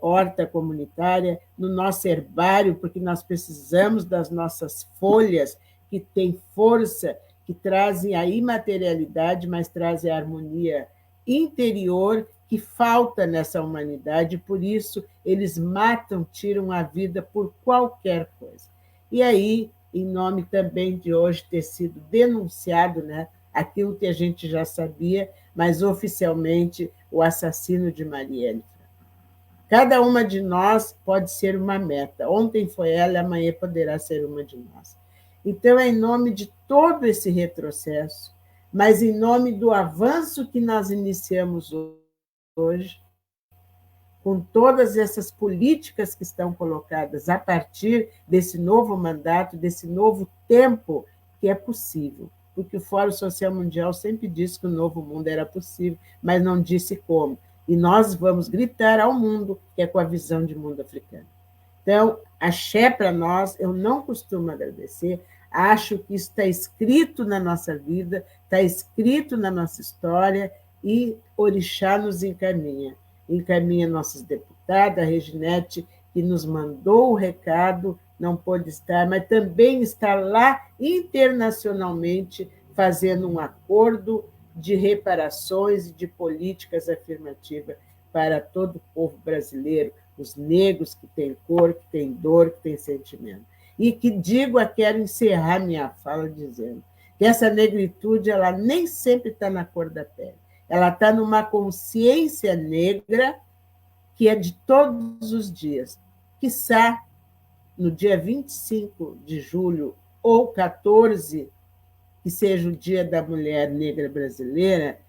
horta comunitária, no nosso herbário, porque nós precisamos das nossas folhas que têm força, que trazem a imaterialidade, mas trazem a harmonia interior que falta nessa humanidade, por isso eles matam, tiram a vida por qualquer coisa. E aí, em nome também de hoje ter sido denunciado, né, aquilo que a gente já sabia, mas oficialmente o assassino de Marielle. Cada uma de nós pode ser uma meta. Ontem foi ela, amanhã poderá ser uma de nós. Então, é em nome de todo esse retrocesso, mas em nome do avanço que nós iniciamos hoje, com todas essas políticas que estão colocadas a partir desse novo mandato, desse novo tempo, que é possível. Porque o Fórum Social Mundial sempre disse que o novo mundo era possível, mas não disse como. E nós vamos gritar ao mundo que é com a visão de mundo africano. Então, axé para nós, eu não costumo agradecer, acho que isso está escrito na nossa vida, está escrito na nossa história, e Orixá nos encaminha. Encaminha nossos deputados, a Reginete, que nos mandou o recado, não pôde estar, mas também está lá internacionalmente fazendo um acordo de reparações e de políticas afirmativas para todo o povo brasileiro, os negros que têm cor, que têm dor, que têm sentimento. E que quero encerrar minha fala dizendo que essa negritude ela nem sempre está na cor da pele, ela está numa consciência negra que é de todos os dias. Quiçá, no dia 25 de julho ou 14, que seja o Dia da Mulher Negra Brasileira,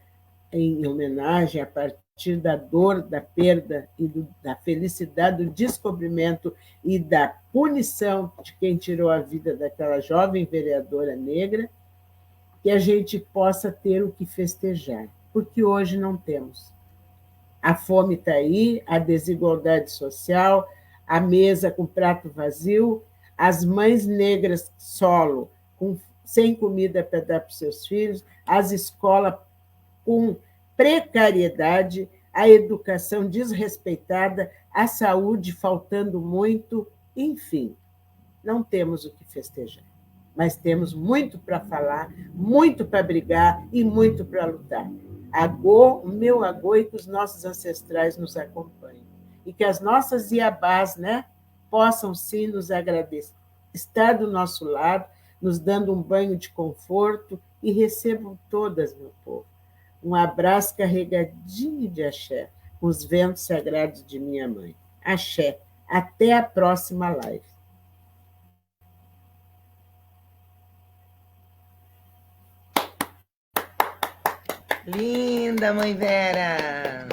em homenagem a partir da dor, da perda e da felicidade, do descobrimento e da punição de quem tirou a vida daquela jovem vereadora negra, que a gente possa ter o que festejar, porque hoje não temos. A fome está aí, a desigualdade social, a mesa com prato vazio, as mães negras solo, sem comida para dar para os seus filhos, as escolas com precariedade, a educação desrespeitada, a saúde faltando muito, enfim, não temos o que festejar, mas temos muito para falar, muito para brigar e muito para lutar. Agô, o meu agô, e que os nossos ancestrais nos acompanhem. E que as nossas iabás, né, possam sim nos agradecer, estar do nosso lado, nos dando um banho de conforto, e recebam todas, meu povo. Um abraço carregadinho de axé, com os ventos sagrados de minha mãe. Axé. Até a próxima live. Linda, mãe Vera!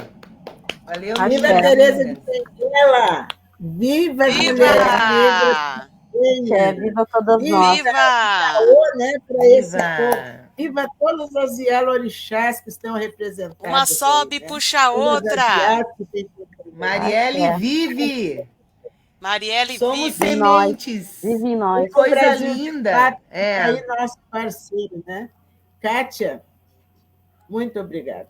Valeu, Viva a Tereza de Benguela! Viva as mulheres negras! Viva todas nós! Viva! Né, para esse povo. Viva todas as Yalorixás que estão representadas. Uma sobe e puxa a outra! Marielle vive! Marielle Somos vive. sementes. Vive em nós. O Coisa Brasil, linda. Kátia, É. aí nosso parceiro, né? Kátia, muito obrigada.